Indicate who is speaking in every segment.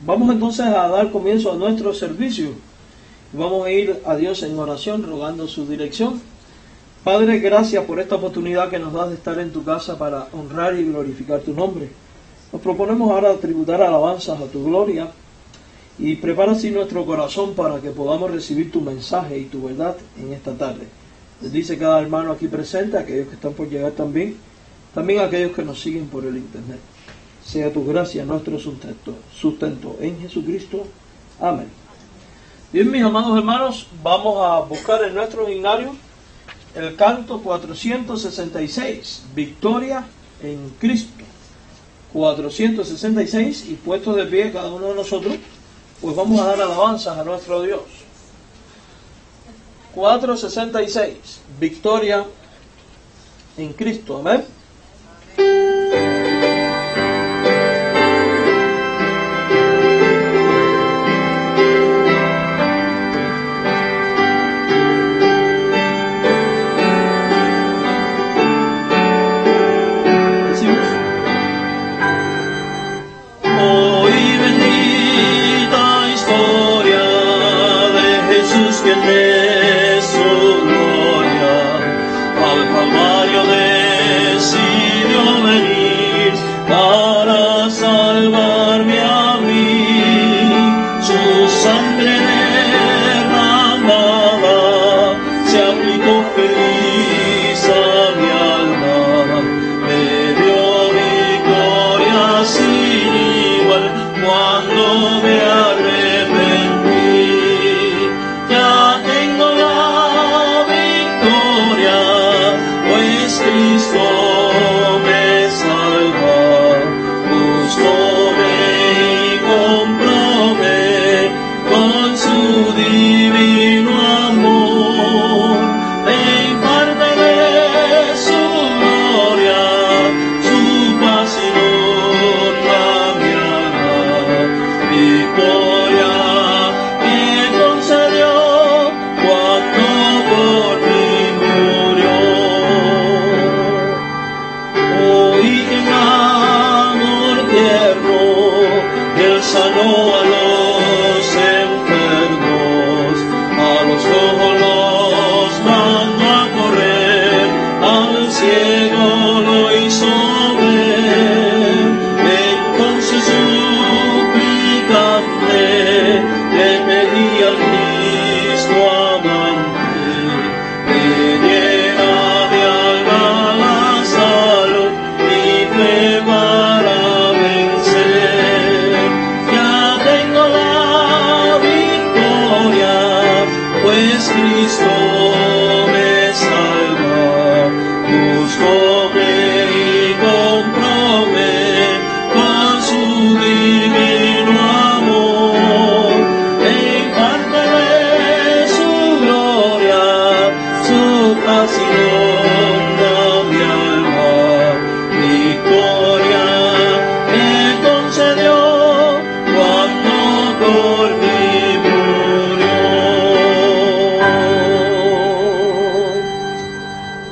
Speaker 1: Vamos entonces a dar comienzo a nuestro servicio. Vamos a ir a Dios en oración, rogando su dirección. Padre, gracias por esta oportunidad que nos das de estar en tu casa para honrar y glorificar tu nombre. Nos proponemos ahora tributar alabanzas a tu gloria y prepara así nuestro corazón para que podamos recibir tu mensaje y tu verdad en esta tarde. Bendice cada hermano aquí presente, aquellos que están por llegar también aquellos que nos siguen por el internet. Sea tu gracia nuestro sustento en Jesucristo. Amén. Bien, mis amados hermanos, vamos a buscar en nuestro himnario el canto 466, Victoria en Cristo. 466, y puestos de pie cada uno de nosotros, pues vamos a dar alabanzas a nuestro Dios. 466, Victoria en Cristo. Amén.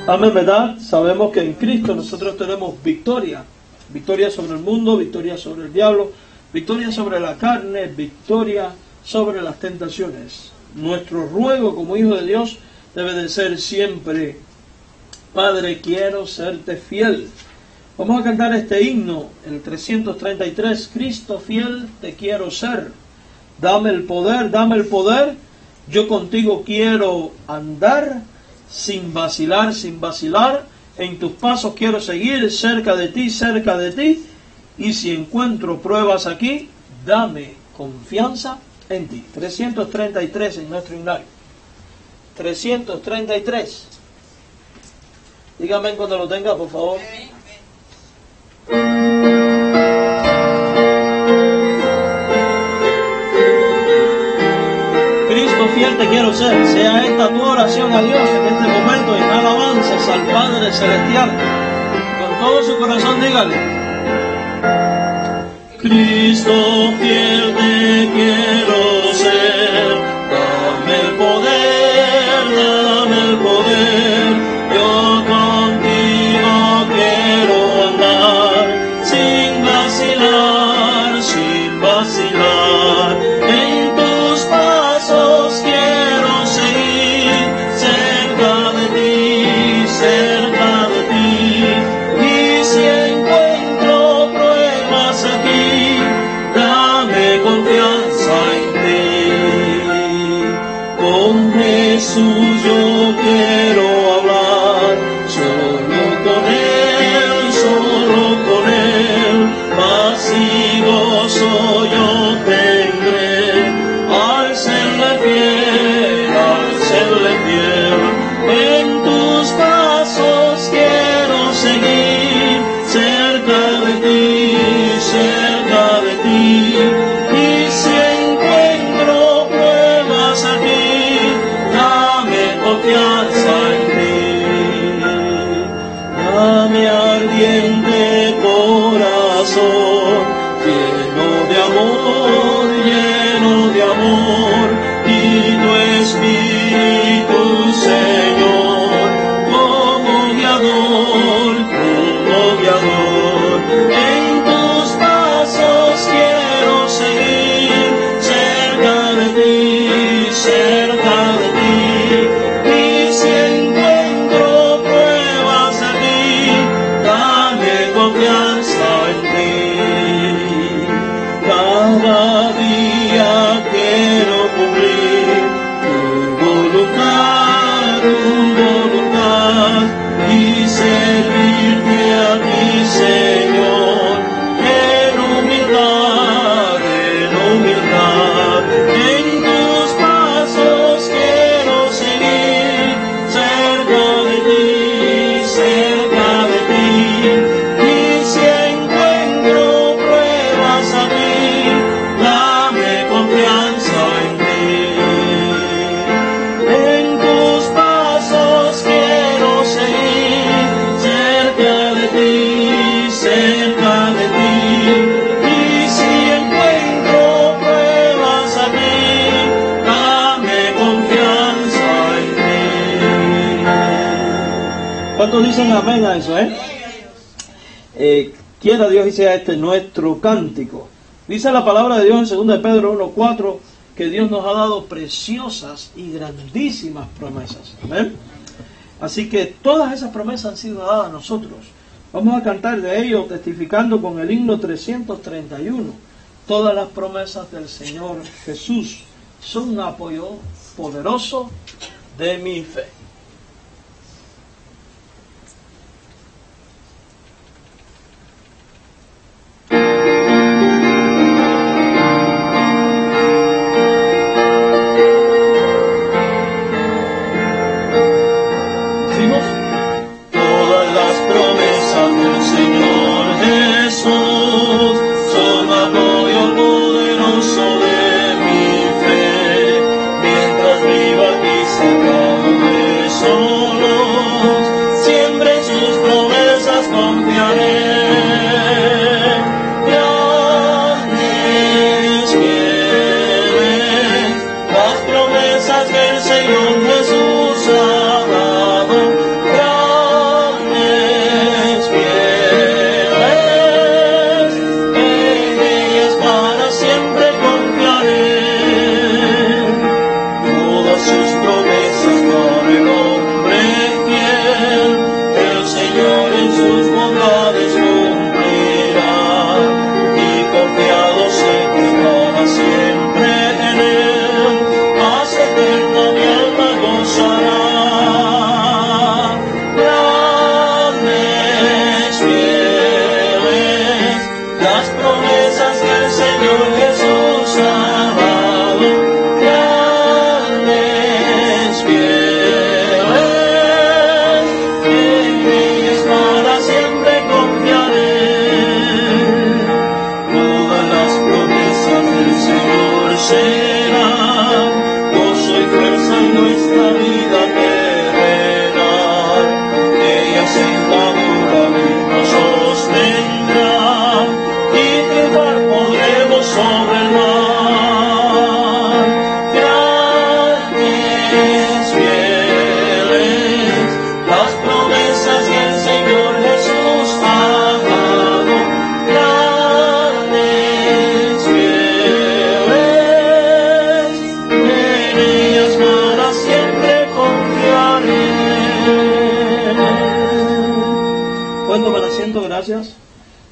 Speaker 1: Amén, ¿verdad? Sabemos que en Cristo nosotros tenemos victoria. Victoria sobre el mundo, victoria sobre el diablo, victoria sobre la carne, victoria sobre las tentaciones. Nuestro ruego como hijo de Dios debe de ser siempre: Padre, quiero serte fiel. Vamos a cantar este himno, el 333, Cristo fiel te quiero ser. Dame el poder, yo contigo quiero andar, sin vacilar, en tus pasos quiero seguir, cerca de ti, y si encuentro pruebas aquí, dame confianza en ti. 333 en nuestro himnario. 333. Dígame cuando lo tenga, por favor. Cristo fiel te quiero ser. Sea esta tu oración a Dios en este momento, en alabanzas al Padre Celestial. Con todo su corazón dígale: Cristo fiel te quiero ser. Dame el poder, yo contigo quiero andar, sin vacilar, dame confianza en ti. Con Jesús yo quiero hablar, solo con Él, paz y gozo yo tendré, al serle fiel, en tus pasos quiero seguir, cerca de ti, y si encuentro pruebas aquí, dame confianza en ti, dame ardiente corazón, lleno de amor, y tu Espíritu, Señor, como guiador, en tus pasos quiero seguir, cerca de ti, y si encuentro pruebas aquí, dame confianza en ti. Cada día quiero cumplir tu voluntad, y servirte a ti, Señor, en humildad, en tus pasos quiero seguir, cerca de ti, y si encuentro pruebas aquí, dame confianza en ti. En tus pasos quiero seguir, cerca de ti, y si encuentro pruebas aquí, dame confianza en ti. ¿Cuántos dicen amén a eso, quiera Dios y sea este nuestro cántico? Dice la palabra de Dios en 2 de Pedro 1:4 que Dios nos ha dado preciosas y grandísimas promesas. ¿Amén? Así que todas esas promesas han sido dadas a nosotros. Vamos a cantar de ello testificando con el himno 331. Todas las promesas del Señor Jesús son un apoyo poderoso de mi fe.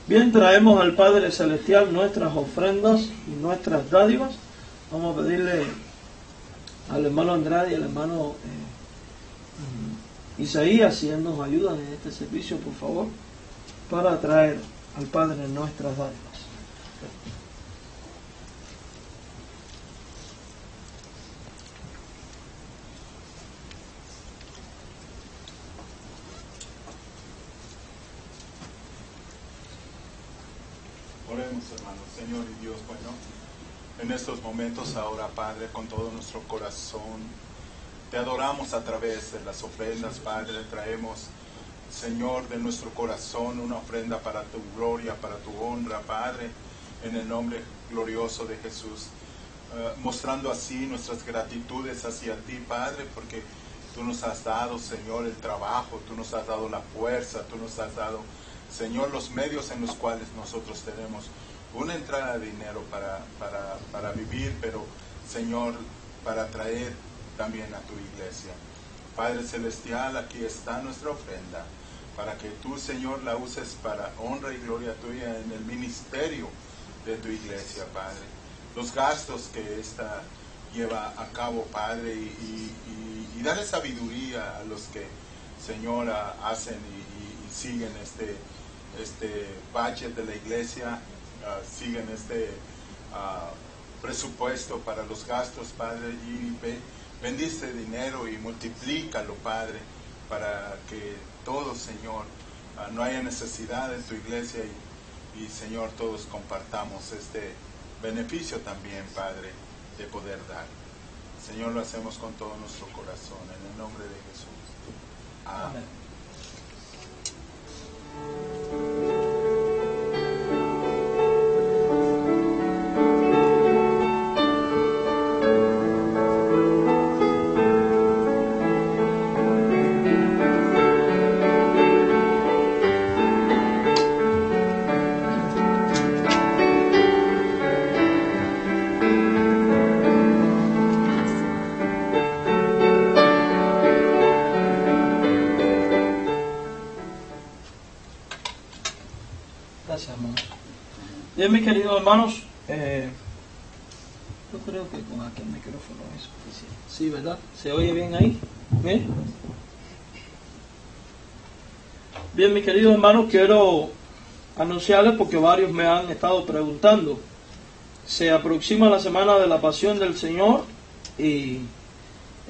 Speaker 1: Bien, traemos al Padre Celestial nuestras ofrendas y nuestras dádivas. Vamos a pedirle al hermano Andrade y al hermano Isaías si él nos ayudan en este servicio, por favor, para traer al Padre nuestras dádivas.
Speaker 2: Oremos, hermanos. Señor y Dios, bueno, en estos momentos ahora, Padre, con todo nuestro corazón, te adoramos a través de las ofrendas, Padre. Traemos, Señor, de nuestro corazón una ofrenda para tu gloria, para tu honra, Padre, en el nombre glorioso de Jesús. Mostrando así nuestras gratitudes hacia ti, Padre, porque tú nos has dado, Señor, el trabajo, tú nos has dado la fuerza, tú nos has dado, Señor, los medios en los cuales nosotros tenemos una entrada de dinero para vivir, pero, Señor, para traer también a tu iglesia. Padre Celestial, aquí está nuestra ofrenda, para que tú, Señor, la uses para honra y gloria tuya en el ministerio de tu iglesia, Padre. Los gastos que esta lleva a cabo, Padre, y dale sabiduría a los que, Señor, hacen y siguen este budget de la iglesia, siguen este presupuesto para los gastos, Padre, y bendice dinero y multiplícalo, Padre, para que todos, Señor, no haya necesidad en tu iglesia y Señor, todos compartamos este beneficio también, Padre, de poder dar. Señor, lo hacemos con todo nuestro corazón, en el nombre de Jesús. Amén.
Speaker 1: Bien, mis queridos hermanos, yo creo que con aquel micrófono es suficiente. Sí, ¿verdad? ¿Se oye bien ahí? ¿Bien? Bien, mis queridos hermanos, quiero anunciarles, porque varios me han estado preguntando, se aproxima la semana de la Pasión del Señor y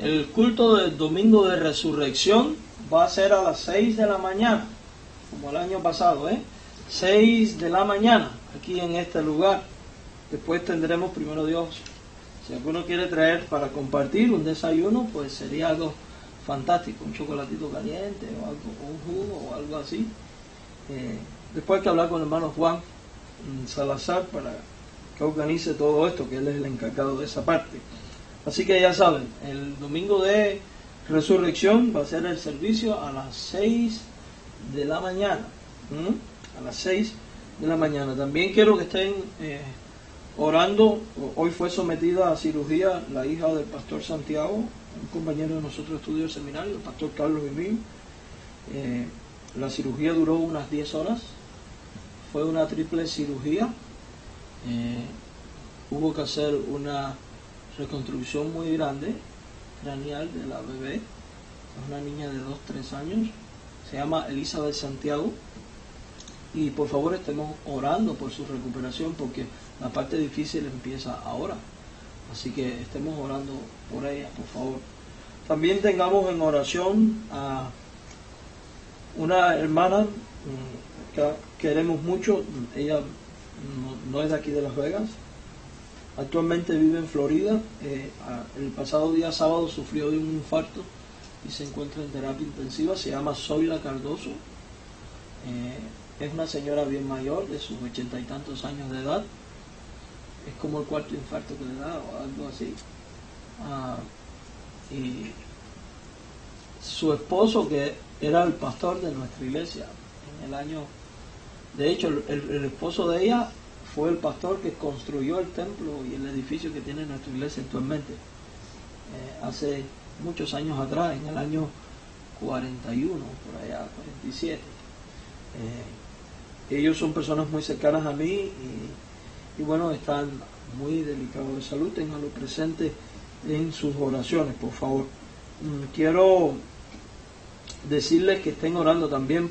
Speaker 1: el culto del domingo de resurrección va a ser a las 6 de la mañana, como el año pasado, 6 de la mañana, aquí en este lugar. Después tendremos, primero Dios, si alguno quiere traer para compartir un desayuno, pues sería algo fantástico, un chocolatito caliente o algo, o un jugo o algo así. Después hay que hablar con el hermano Juan Salazar para que organice todo esto, que él es el encargado de esa parte. Así que ya saben, el domingo de resurrección va a ser el servicio a las 6 de la mañana. A las 6 de la mañana. También quiero que estén orando. Hoy fue sometida a cirugía la hija del pastor Santiago, un compañero de nosotros estudió el seminario, el pastor Carlos Emil. La cirugía duró unas 10 horas. Fue una triple cirugía. Hubo que hacer una reconstrucción muy grande craneal de la bebé. Es una niña de 2-3 años. Se llama Elizabeth Santiago. Y por favor estemos orando por su recuperación, porque la parte difícil empieza ahora. Así que estemos orando por ella, por favor. También tengamos en oración a una hermana que queremos mucho. Ella no es de aquí de Las Vegas. Actualmente vive en Florida. El pasado día sábado sufrió de un infarto y se encuentra en terapia intensiva. Se llama Zoila Cardoso. Es una señora bien mayor, de sus 80 y tantos años de edad. Es como el cuarto infarto que le da o algo así. Y su esposo, que era el pastor de nuestra iglesia en el año... De hecho, el esposo de ella fue el pastor que construyó el templo y el edificio que tiene nuestra iglesia actualmente. Hace muchos años atrás, en el año 41, por allá, 47. ellos son personas muy cercanas a mí y bueno, están muy delicados de salud. Ténganlo presente en sus oraciones, por favor. Quiero decirles que estén orando también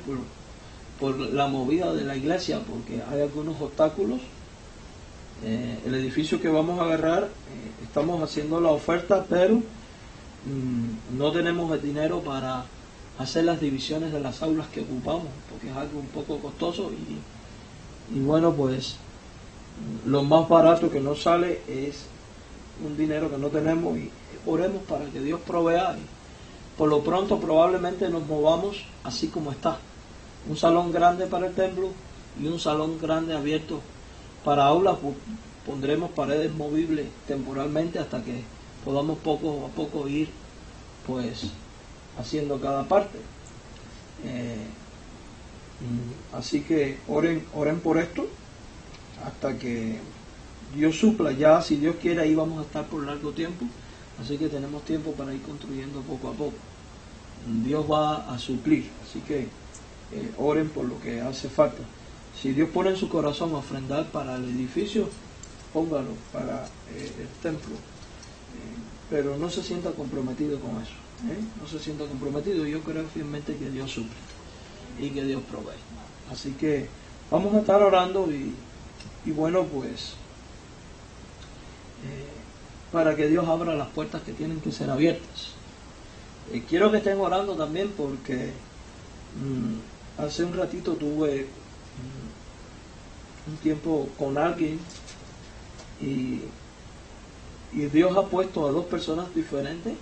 Speaker 1: por la movida de la iglesia, porque hay algunos obstáculos. El edificio que vamos a agarrar, estamos haciendo la oferta, pero no tenemos el dinero para hacer las divisiones de las aulas que ocupamos, porque es algo un poco costoso y bueno, pues lo más barato que nos sale es un dinero que no tenemos, y oremos para que Dios provea. Y por lo pronto probablemente nos movamos así como está: un salón grande para el templo y un salón grande abierto para aulas. Pondremos paredes movibles temporalmente hasta que podamos poco a poco ir pues haciendo cada parte. Así que oren por esto hasta que Dios supla. Ya, si Dios quiere, ahí vamos a estar por largo tiempo, así que tenemos tiempo para ir construyendo poco a poco. Dios va a suplir, así que oren por lo que hace falta. Si Dios pone en su corazón ofrendar para el edificio, póngalo para el templo, pero no se sienta comprometido con eso, no se sienta comprometido. Yo creo fielmente que Dios suple y que Dios provee. Así que vamos a estar orando y bueno, pues para que Dios abra las puertas que tienen que ser abiertas. Quiero que estén orando también porque hace un ratito tuve un tiempo con alguien y Dios ha puesto a dos personas diferentes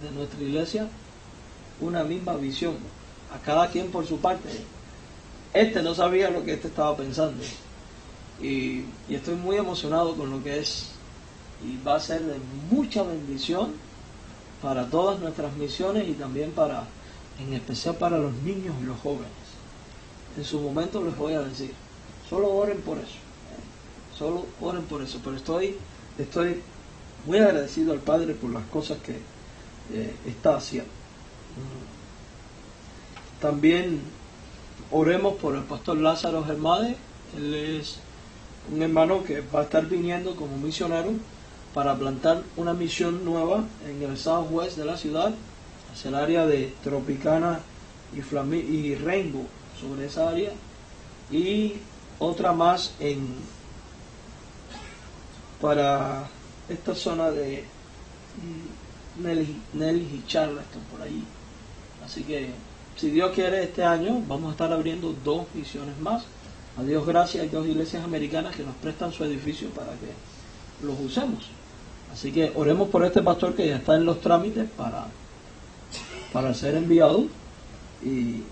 Speaker 1: de nuestra iglesia una misma visión, a cada quien por su parte. Este no sabía lo que este estaba pensando y estoy muy emocionado con lo que es, y va a ser de mucha bendición para todas nuestras misiones y también en especial para los niños y los jóvenes. En su momento les voy a decir, solo oren por eso, solo oren por eso. Pero estoy muy agradecido al Padre por las cosas que está haciendo. También oremos por el pastor Lázaro Germade. Él es un hermano que va a estar viniendo como misionero para plantar una misión nueva en el southwest de la ciudad, hacia el área de Tropicana y Rainbow, sobre esa área, y otra más para esta zona de Nelly y Charleston, por allí. Así que si Dios quiere, este año vamos a estar abriendo 2 misiones más. A Dios gracias, hay 2 iglesias americanas que nos prestan su edificio para que los usemos. Así que oremos por este pastor que ya está en los trámites para ser enviado y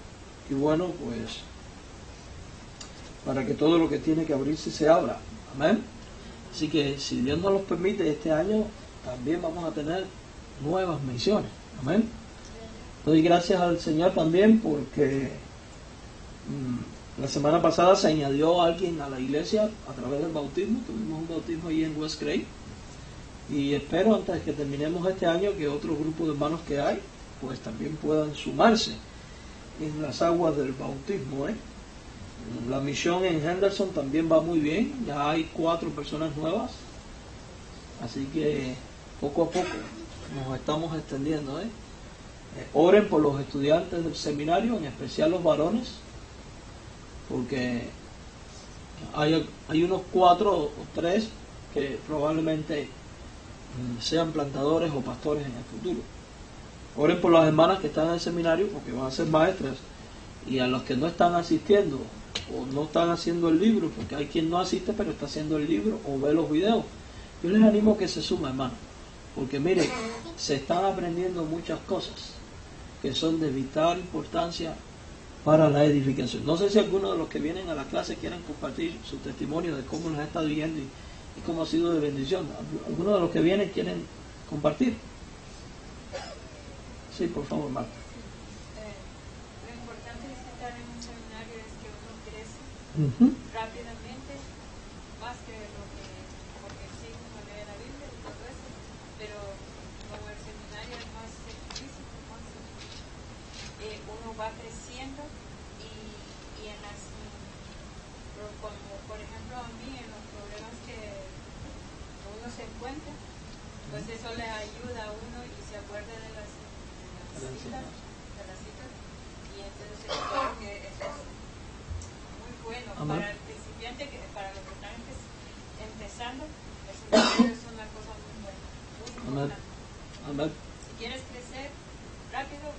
Speaker 1: bueno, pues para que todo lo que tiene que abrirse se abra. Amén. Así que si Dios nos los permite, este año también vamos a tener nuevas misiones. Amén. Doy gracias al Señor también porque la semana pasada se añadió alguien a la iglesia a través del bautismo. Tuvimos un bautismo ahí en West Cray. Y espero antes de que terminemos este año que otro grupo de hermanos que hay pues también puedan sumarse en las aguas del bautismo. La misión en Henderson también va muy bien, ya hay 4 personas nuevas, así que poco a poco nos estamos extendiendo. Oren por los estudiantes del seminario, en especial los varones, porque hay unos 4 o 3 que probablemente sean plantadores o pastores en el futuro. Oren por las hermanas que están en el seminario porque van a ser maestras, y a los que no están asistiendo o no están haciendo el libro, porque hay quien no asiste pero está haciendo el libro o ve los videos, yo les animo a que se sumen, hermano, porque miren, se están aprendiendo muchas cosas que son de vital importancia para la edificación. No sé si algunos de los que vienen a la clase quieren compartir su testimonio de cómo nos ha estado viendo y cómo ha sido de bendición. ¿Algunos de los que vienen quieren compartir? Sí, por favor, Marta.
Speaker 3: Lo importante de estar en un seminario es que uno crece rápidamente, más que porque sí, uno lee la Biblia y todo eso, pero como el seminario es más explícito, uno va creciendo y en las cuenta, pues eso les ayuda a uno y se acuerda de las citas, y entonces creo que eso es muy bueno.
Speaker 1: Amén.
Speaker 3: Para el principiante, para los que están empezando, es una cosa muy buena, muy importante.
Speaker 1: Amén.
Speaker 3: Si quieres crecer rápido,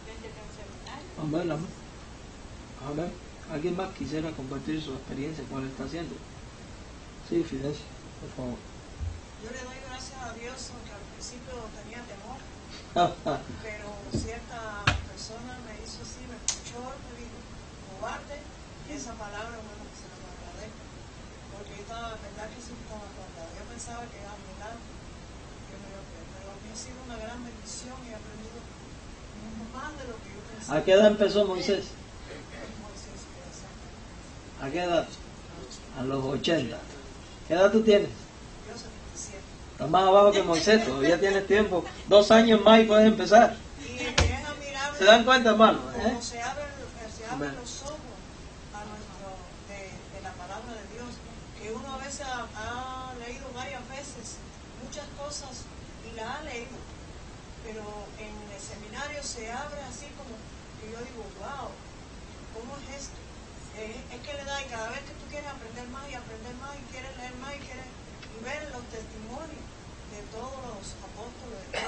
Speaker 3: vente a un seminario.
Speaker 1: Amén, amén. Amén. ¿Alguien más quisiera compartir su experiencia con lo que está haciendo? Sí, Fidencio, por favor.
Speaker 4: Yo le doy gracias a Dios, aunque al principio tenía temor, pero cierta persona me hizo así, me escuchó, me dijo, cobarde, y esa palabra, bueno, se la agradezco, porque yo estaba, verdad que sí estaba acordada. Yo pensaba que era mirar, que me iba a perder, pero a mí ha sido una gran bendición y he aprendido más de lo que yo pensaba.
Speaker 1: ¿A qué edad empezó Moisés?
Speaker 4: Moisés, exactamente.
Speaker 1: ¿A qué edad? A los 80. ¿Qué edad tú tienes?
Speaker 4: Yo 77.
Speaker 1: Estás más abajo que Moisés, todavía tienes tiempo. 2 años más y puedes empezar.
Speaker 4: Y es admirable.
Speaker 1: ¿Se dan cuenta, hermano?
Speaker 4: Como se abren los ojos a de la palabra de Dios, que uno a veces ha leído varias veces muchas cosas y las ha leído, pero en el seminario se abre así como que yo digo, wow, ¿cómo es esto? Es que le da, y cada vez que tú quieres aprender más y quieres leer más y ver los testimonios de todos los apóstoles, de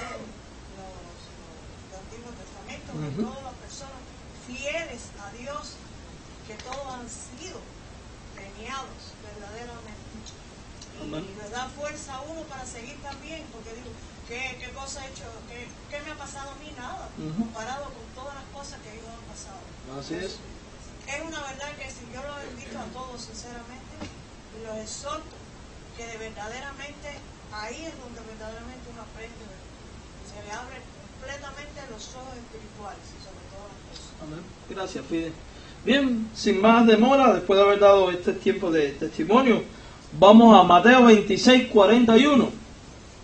Speaker 4: todos los Antiguos Testamentos, de todas las personas fieles a Dios, que todos han sido premiados verdaderamente. Y le da fuerza a uno para seguir también, porque digo, ¿qué cosa he hecho? ¿Qué me ha pasado a mí? Nada, comparado con todas las cosas que ellos han pasado.
Speaker 1: Así es.
Speaker 4: Es una verdad que si yo los invito a todos sinceramente y los exhorto que verdaderamente ahí es donde verdaderamente uno aprende, se le abre completamente los ojos espirituales sobre todas las cosas.
Speaker 1: Amén. Gracias, Fide. Bien, sin más demora, después de haber dado este tiempo de testimonio, vamos a Mateo 26, 41.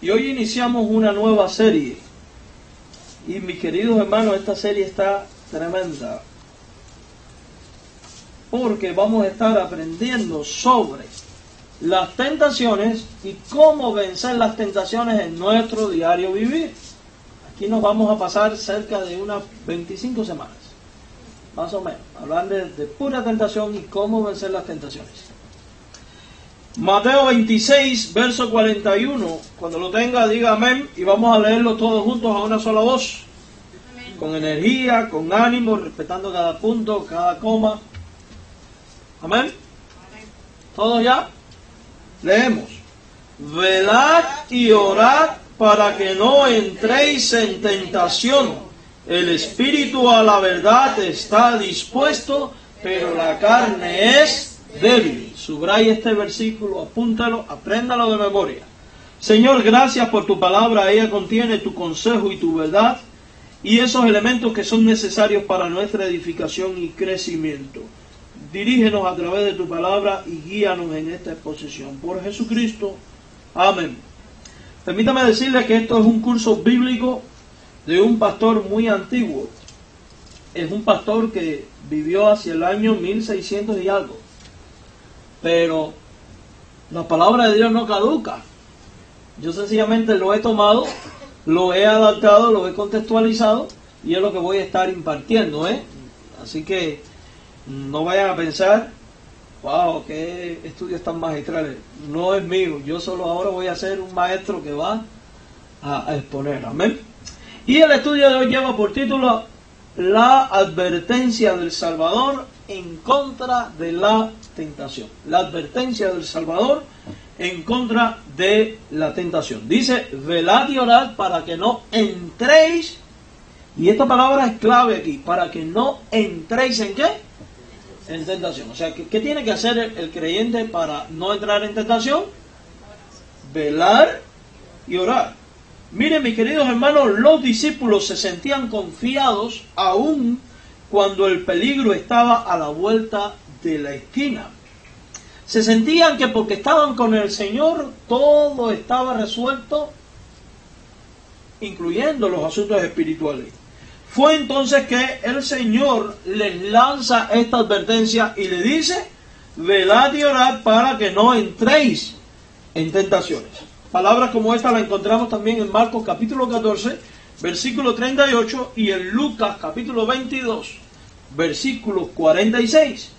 Speaker 1: Y hoy iniciamos una nueva serie. Y mis queridos hermanos, esta serie está tremenda, porque vamos a estar aprendiendo sobre las tentaciones y cómo vencer las tentaciones en nuestro diario vivir. Aquí nos vamos a pasar cerca de unas 25 semanas, más o menos, hablando de pura tentación y cómo vencer las tentaciones. Mateo 26, verso 41, cuando lo tenga diga amén y vamos a leerlo todos juntos a una sola voz, con energía, con ánimo, respetando cada punto, cada coma. Amén. ¿Todos ya? Leemos. Velad y orad para que no entréis en tentación. El espíritu a la verdad está dispuesto, pero la carne es débil. Subraya este versículo, apúntalo, apréndalo de memoria. Señor, gracias por tu palabra. Ella contiene tu consejo y tu verdad y esos elementos que son necesarios para nuestra edificación y crecimiento. Dirígenos a través de tu palabra y guíanos en esta exposición. Por Jesucristo. Amén. Permítame decirle que esto es un curso bíblico de un pastor muy antiguo. Es un pastor que vivió hacia el año 1600 y algo. Pero la palabra de Dios no caduca. Yo sencillamente lo he tomado, lo he adaptado, lo he contextualizado y es lo que voy a estar impartiendo, Así que no vayan a pensar, wow, qué estudios tan magistrales. No es mío, yo solo ahora voy a ser un maestro que va a exponer. Amén. Y el estudio de hoy lleva por título La advertencia del Salvador en contra de la tentación. La advertencia del Salvador en contra de la tentación. Dice, velad y orad para que no entréis, y esta palabra es clave aquí, para que no entréis en ¿qué? En tentación. O sea, ¿qué tiene que hacer el creyente para no entrar en tentación? Velar y orar. Miren, mis queridos hermanos, los discípulos se sentían confiados aún cuando el peligro estaba a la vuelta de la esquina. Se sentían que porque estaban con el Señor todo estaba resuelto, incluyendo los asuntos espirituales. Fue entonces que el Señor les lanza esta advertencia y le dice, velad y orad para que no entréis en tentaciones. Palabras como esta la encontramos también en Marcos capítulo 14, versículo 38, y en Lucas capítulo 22, versículo 46.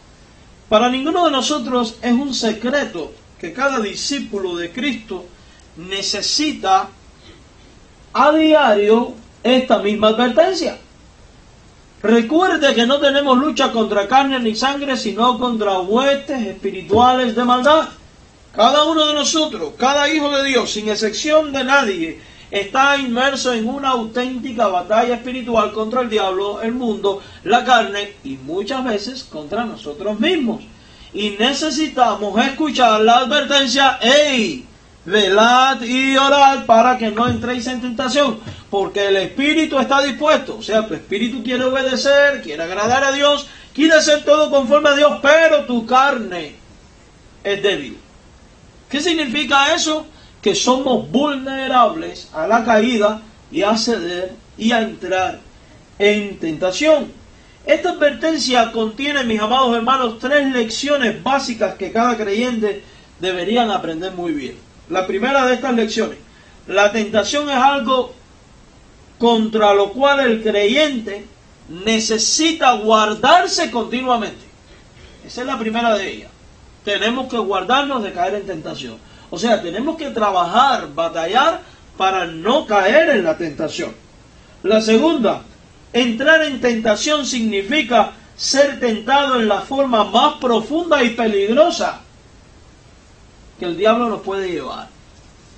Speaker 1: Para ninguno de nosotros es un secreto que cada discípulo de Cristo necesita a diario esta misma advertencia. Recuerde que no tenemos lucha contra carne ni sangre, sino contra huestes espirituales de maldad. Cada uno de nosotros, cada hijo de Dios, sin excepción de nadie, está inmerso en una auténtica batalla espiritual contra el diablo, el mundo, la carne y muchas veces contra nosotros mismos. Y necesitamos escuchar la advertencia: ¡Ey! Velad y orad para que no entréis en tentación, porque el espíritu está dispuesto. O sea, tu espíritu quiere obedecer, quiere agradar a Dios, quiere hacer todo conforme a Dios, pero tu carne es débil. ¿Qué significa eso? Que somos vulnerables a la caída y a ceder y a entrar en tentación. Esta advertencia contiene, mis amados hermanos, 3 lecciones básicas que cada creyente deberían aprender muy bien. La primera de estas lecciones: la tentación es algo contra lo cual el creyente necesita guardarse continuamente. Esa es la primera de ellas. Tenemos que guardarnos de caer en tentación. O sea, tenemos que trabajar, batallar para no caer en la tentación. La segunda: entrar en tentación significa ser tentado en la forma más profunda y peligrosa que el diablo nos puede llevar.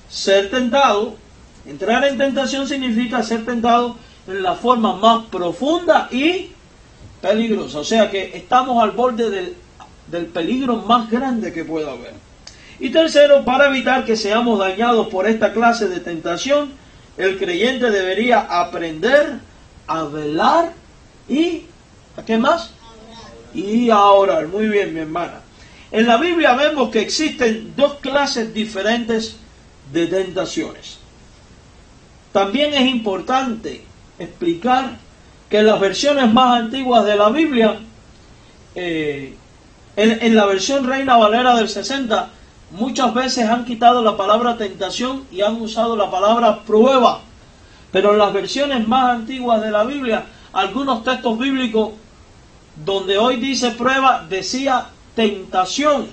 Speaker 1: Ser tentado, entrar en tentación significa ser tentado en la forma más profunda y peligrosa. O sea que estamos al borde del peligro más grande que pueda haber. Y tercero, para evitar que seamos dañados por esta clase de tentación, el creyente debería aprender a velar y ¿a qué más? Y a orar. Muy bien, mi hermana. En la Biblia vemos que existen 2 clases diferentes de tentaciones. También es importante explicar que en las versiones más antiguas de la Biblia, en la versión Reina Valera del 60, muchas veces han quitado la palabra tentación y han usado la palabra prueba. Pero en las versiones más antiguas de la Biblia, algunos textos bíblicos donde hoy dice prueba, decía tentación.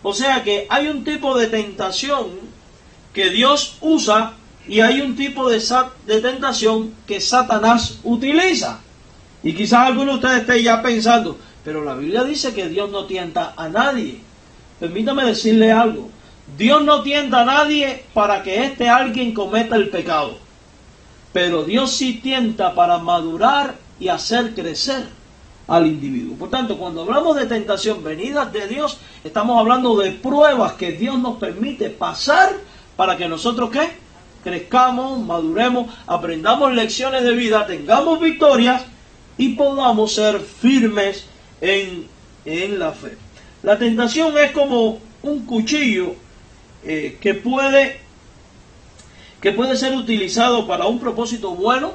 Speaker 1: O sea que hay un tipo de tentación que Dios usa y hay un tipo de tentación que Satanás utiliza. Y quizás algunos de ustedes estén ya pensando, pero la Biblia dice que Dios no tienta a nadie. Permítame decirle algo: Dios no tienta a nadie para que este alguien cometa el pecado, pero Dios sí tienta para madurar y hacer crecer al individuo. Por tanto, cuando hablamos de tentación venidas de Dios, estamos hablando de pruebas que Dios nos permite pasar para que nosotros ¿qué? Crezcamos, maduremos, aprendamos lecciones de vida, tengamos victorias y podamos ser firmes en la fe. La tentación es como un cuchillo que puede ser utilizado para un propósito bueno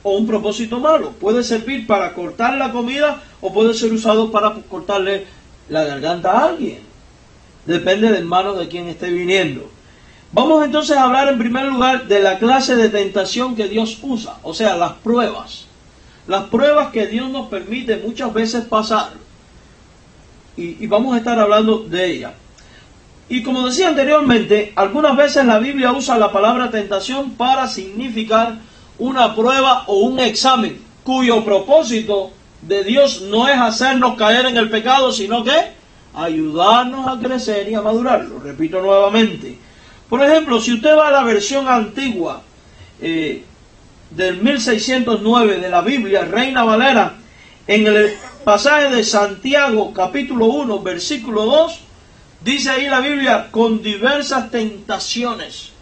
Speaker 1: o un propósito malo. Puede servir para cortar la comida o puede ser usado para cortarle la garganta a alguien. Depende del mano de quien esté viniendo. Vamos entonces a hablar en primer lugar de la clase de tentación que Dios usa, o sea, las pruebas. Las pruebas que Dios nos permite muchas veces pasar. Y vamos a estar hablando de ellas. Y como decía anteriormente, algunas veces la Biblia usa la palabra tentación para significar una prueba o un examen, cuyo propósito de Dios no es hacernos caer en el pecado, sino que ayudarnos a crecer y a madurar. Lo repito nuevamente. Por ejemplo, si usted va a la versión antigua del 1609 de la Biblia, Reina Valera, en el pasaje de Santiago, capítulo 1, versículo 2, dice ahí la Biblia, con diversas tentaciones.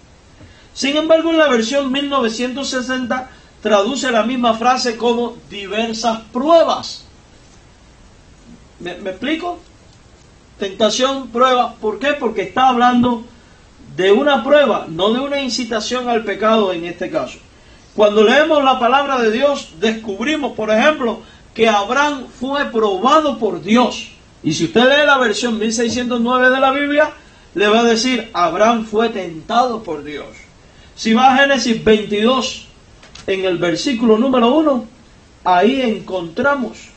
Speaker 1: Sin embargo, en la versión 1960 traduce la misma frase como diversas pruebas. ¿Me explico? Tentación, prueba. ¿Por qué? Porque está hablando de una prueba, no de una incitación al pecado en este caso. Cuando leemos la palabra de Dios, descubrimos, por ejemplo, que Abraham fue probado por Dios. Y si usted lee la versión 1609 de la Biblia, le va a decir, Abraham fue tentado por Dios. Si va a Génesis 22, en el versículo número 1, ahí encontramos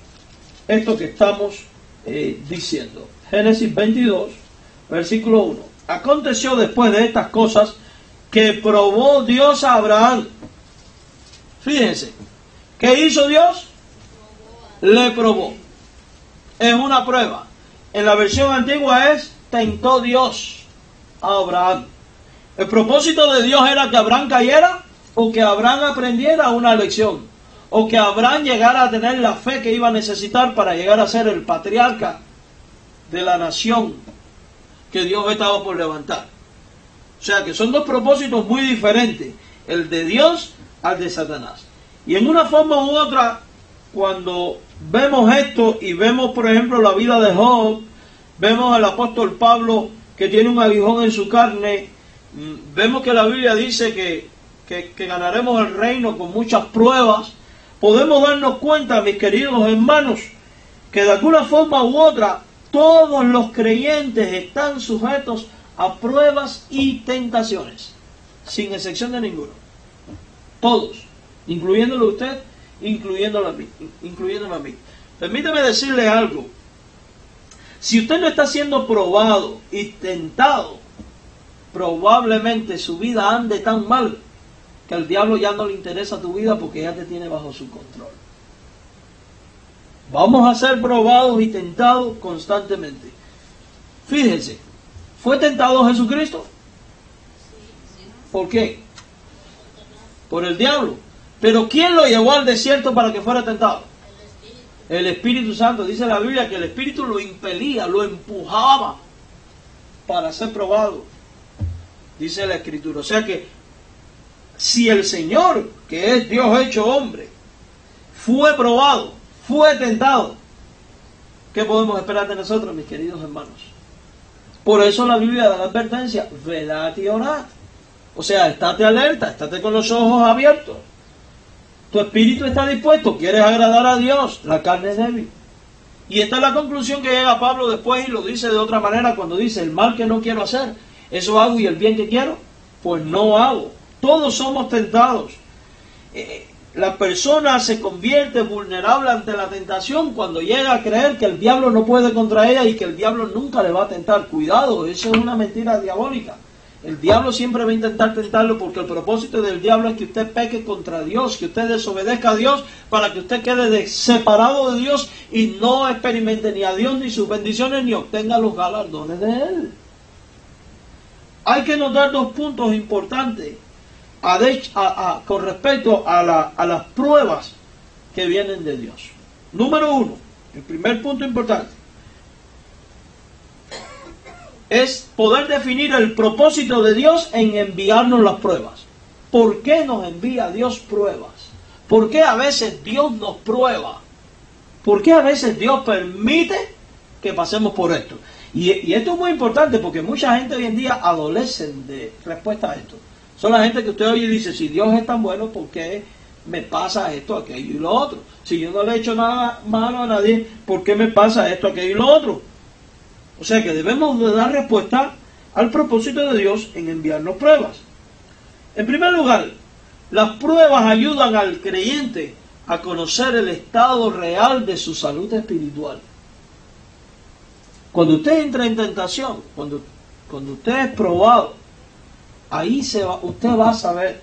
Speaker 1: esto que estamos diciendo. Génesis 22, versículo 1. Aconteció después de estas cosas que probó Dios a Abraham. Fíjense, ¿qué hizo Dios? Le probó. Es una prueba. En la versión antigua es, tentó Dios a Abraham. El propósito de Dios era que Abraham cayera o que Abraham aprendiera una lección, o que Abraham llegara a tener la fe que iba a necesitar para llegar a ser el patriarca de la nación que Dios estaba por levantar. O sea que son dos propósitos muy diferentes, el de Dios al de Satanás. Y en una forma u otra, cuando vemos esto y vemos, por ejemplo, la vida de Job, vemos al apóstol Pablo que tiene un aguijón en su carne, vemos que la Biblia dice que ganaremos el reino con muchas pruebas, podemos darnos cuenta, mis queridos hermanos, que de alguna forma u otra, todos los creyentes están sujetos a pruebas y tentaciones, sin excepción de ninguno. Todos, incluyéndolo usted, incluyéndolo a mí. Permítame decirle algo. Si usted no está siendo probado y tentado, probablemente su vida ande tan mal que al diablo ya no le interesa tu vida porque ya te tiene bajo su control. Vamos a ser probados y tentados constantemente. Fíjense, ¿fue tentado Jesucristo? ¿Por qué? Por el diablo. Pero ¿quién lo llevó al desierto para que fuera tentado? El Espíritu Santo. Dice la Biblia que el Espíritu lo impelía, lo empujaba para ser probado. Dice la Escritura. O sea que si el Señor, que es Dios hecho hombre, fue probado, fue tentado, ¿qué podemos esperar de nosotros, mis queridos hermanos? Por eso la Biblia da la advertencia, velad y orad. O sea, estate alerta, estate con los ojos abiertos. Tu espíritu está dispuesto, quieres agradar a Dios, la carne es débil. Y esta es la conclusión que llega Pablo después y lo dice de otra manera cuando dice, el mal que no quiero hacer, eso hago, y el bien que quiero, pues no hago. Todos somos tentados. La persona se convierte vulnerable ante la tentación cuando llega a creer que el diablo no puede contra ella y que el diablo nunca le va a tentar. Cuidado, eso es una mentira diabólica. El diablo siempre va a intentar tentarlo porque el propósito del diablo es que usted peque contra Dios, que usted desobedezca a Dios para que usted quede separado de Dios y no experimente ni a Dios ni sus bendiciones ni obtenga los galardones de Él. Hay que notar dos puntos importantes con respecto a las pruebas que vienen de Dios. Número uno, el primer punto importante es poder definir el propósito de Dios en enviarnos las pruebas. ¿Por qué nos envía Dios pruebas? ¿Por qué a veces Dios nos prueba? ¿Por qué a veces Dios permite que pasemos por esto? Y esto es muy importante porque mucha gente hoy en día adolecen de respuesta a esto. Son la gente que usted oye y dice, si Dios es tan bueno, ¿por qué me pasa esto, aquello y lo otro? Si yo no le he hecho nada malo a nadie, ¿por qué me pasa esto, aquello y lo otro? O sea que debemos de dar respuesta al propósito de Dios en enviarnos pruebas. En primer lugar, las pruebas ayudan al creyente a conocer el estado real de su salud espiritual. Cuando usted entra en tentación, cuando usted es probado, ahí usted va a saber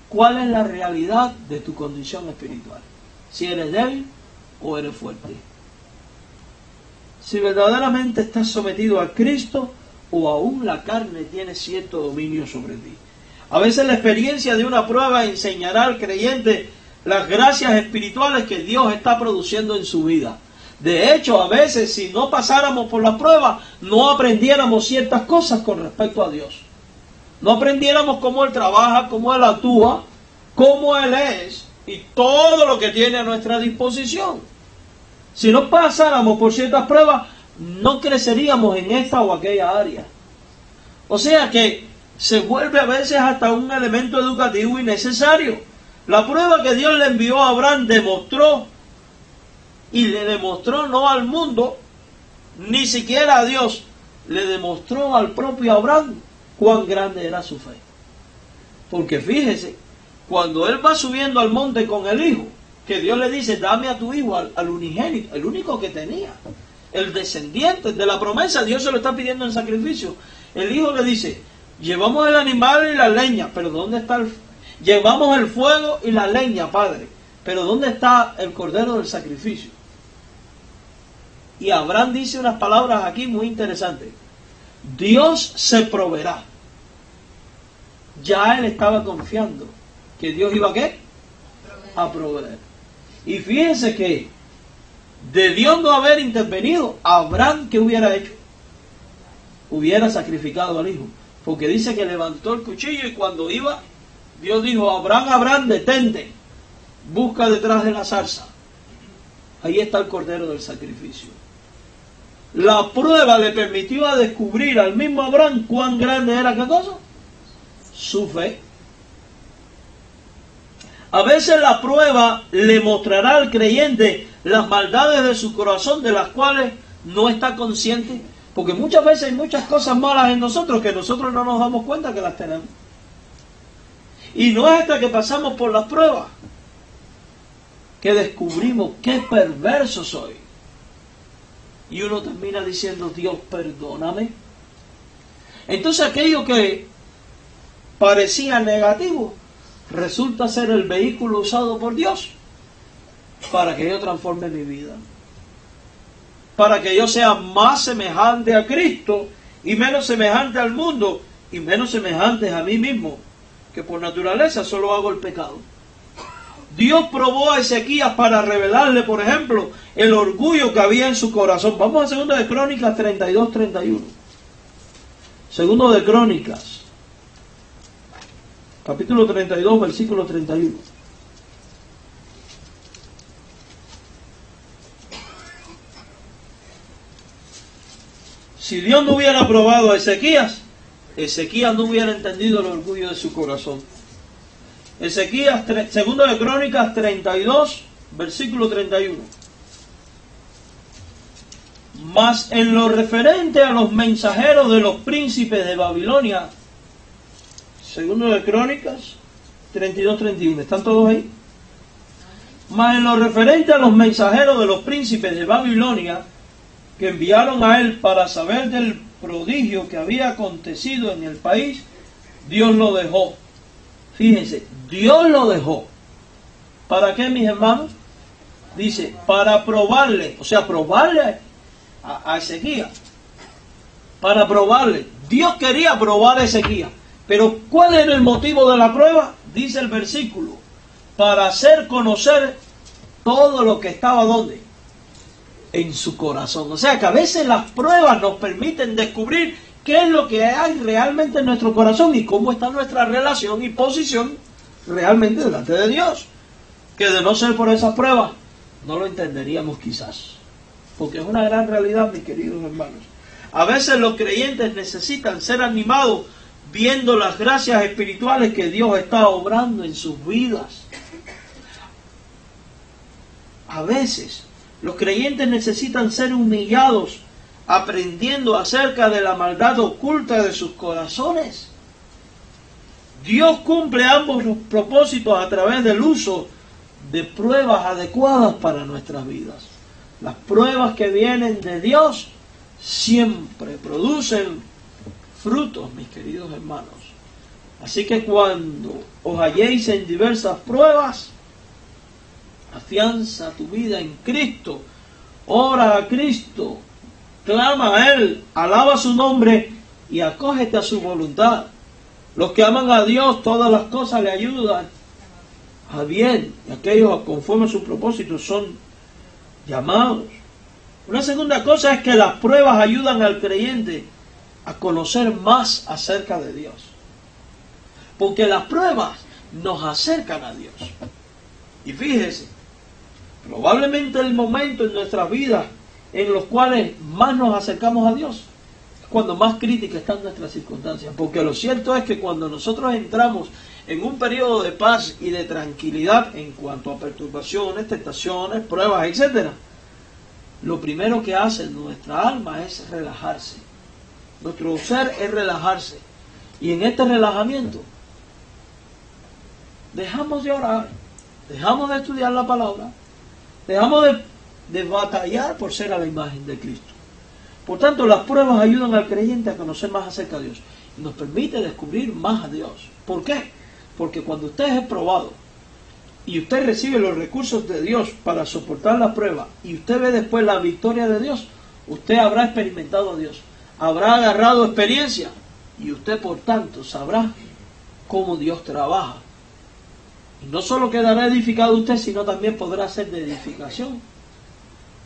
Speaker 1: cuál es la realidad de tu condición espiritual. Si eres débil o eres fuerte. Si verdaderamente estás sometido a Cristo o aún la carne tiene cierto dominio sobre ti. A veces la experiencia de una prueba enseñará al creyente las gracias espirituales que Dios está produciendo en su vida. De hecho, a veces si no pasáramos por la prueba, no aprendiéramos ciertas cosas con respecto a Dios. No aprendiéramos cómo Él trabaja, cómo Él actúa, cómo Él es y todo lo que tiene a nuestra disposición. Si no pasáramos por ciertas pruebas, no creceríamos en esta o aquella área. O sea que se vuelve a veces hasta un elemento educativo innecesario. La prueba que Dios le envió a Abraham demostró, y le demostró no al mundo, ni siquiera a Dios, le demostró al propio Abraham cuán grande era su fe. Porque fíjese, cuando él va subiendo al monte con el hijo, que Dios le dice, dame a tu hijo, al unigénito, el único que tenía, el descendiente de la promesa, Dios se lo está pidiendo en sacrificio. El hijo le dice, llevamos el animal y la leña, pero ¿dónde está llevamos el fuego y la leña, padre, pero ¿dónde está el cordero del sacrificio? Y Abraham dice unas palabras aquí muy interesantes. Dios se proveerá. Ya él estaba confiando que Dios iba a ¿qué? A proveer. Y fíjense que de Dios no haber intervenido, Abraham, ¿qué hubiera hecho? Hubiera sacrificado al hijo. Porque dice que levantó el cuchillo y cuando iba, Dios dijo, Abraham, Abraham, detente. Busca detrás de la zarza. Ahí está el cordero del sacrificio. La prueba le permitió a descubrir al mismo Abraham cuán grande era, ¿qué cosa? Su fe. A veces la prueba le mostrará al creyente las maldades de su corazón de las cuales no está consciente, porque muchas veces hay muchas cosas malas en nosotros que nosotros no nos damos cuenta que las tenemos. Y no es hasta que pasamos por las pruebas que descubrimos qué perverso soy. Y uno termina diciendo, Dios, perdóname. Entonces aquello que parecía negativo resulta ser el vehículo usado por Dios para que yo transforme mi vida, para que yo sea más semejante a Cristo y menos semejante al mundo y menos semejante a mí mismo, que por naturaleza solo hago el pecado. Dios probó a Ezequías para revelarle, por ejemplo, el orgullo que había en su corazón. Vamos a 2 de Crónicas 32-31. 2 de Crónicas, capítulo 32, versículo 31. Si Dios no hubiera probado a Ezequías, Ezequías no hubiera entendido el orgullo de su corazón. Ezequías, 2 de Crónicas 32, versículo 31. Mas en lo referente a los mensajeros de los príncipes de Babilonia, 2 de Crónicas 32-31, ¿están todos ahí? Mas en lo referente a los mensajeros de los príncipes de Babilonia, que enviaron a él para saber del prodigio que había acontecido en el país, Dios lo dejó. Fíjense, Dios lo dejó. ¿Para qué, mis hermanos? Dice, para probarle, o sea, probarle a Ezequías. Para probarle. Dios quería probar a Ezequías. Pero ¿cuál era el motivo de la prueba? Dice el versículo, para hacer conocer todo lo que estaba, ¿dónde? En su corazón. O sea que a veces las pruebas nos permiten descubrir qué es lo que hay realmente en nuestro corazón y cómo está nuestra relación y posición realmente delante de Dios. Que de no ser por esas pruebas no lo entenderíamos quizás. Porque es una gran realidad, mis queridos hermanos. A veces los creyentes necesitan ser animados viendo las gracias espirituales que Dios está obrando en sus vidas. A veces los creyentes necesitan ser humillados, aprendiendo acerca de la maldad oculta de sus corazones. Dios cumple ambos los propósitos a través del uso de pruebas adecuadas para nuestras vidas. Las pruebas que vienen de Dios siempre producen frutos, mis queridos hermanos. Así que cuando os halléis en diversas pruebas, afianza tu vida en Cristo, ora a Cristo, clama a Él, alaba su nombre y acógete a su voluntad. Los que aman a Dios, todas las cosas le ayudan a bien, y aquellos conforme a su propósito son llamados. Una segunda cosa es que las pruebas ayudan al creyente a conocer más acerca de Dios. Porque las pruebas nos acercan a Dios. Y fíjese, probablemente el momento en nuestras vidas en los cuales más nos acercamos a Dios es cuando más críticas están nuestras circunstancias. Porque lo cierto es que cuando nosotros entramos en un periodo de paz y de tranquilidad en cuanto a perturbaciones, tentaciones, pruebas, etc., lo primero que hace nuestra alma es relajarse. Nuestro ser es relajarse. Y en este relajamiento dejamos de orar, dejamos de estudiar la palabra, dejamos de batallar por ser a la imagen de Cristo. Por tanto, las pruebas ayudan al creyente a conocer más acerca de Dios y nos permite descubrir más a Dios. ¿Por qué? Porque cuando usted es probado y usted recibe los recursos de Dios para soportar la prueba y usted ve después la victoria de Dios, usted habrá experimentado a Dios, habrá agarrado experiencia y usted por tanto sabrá cómo Dios trabaja. Y no solo quedará edificado usted, sino también podrá ser de edificación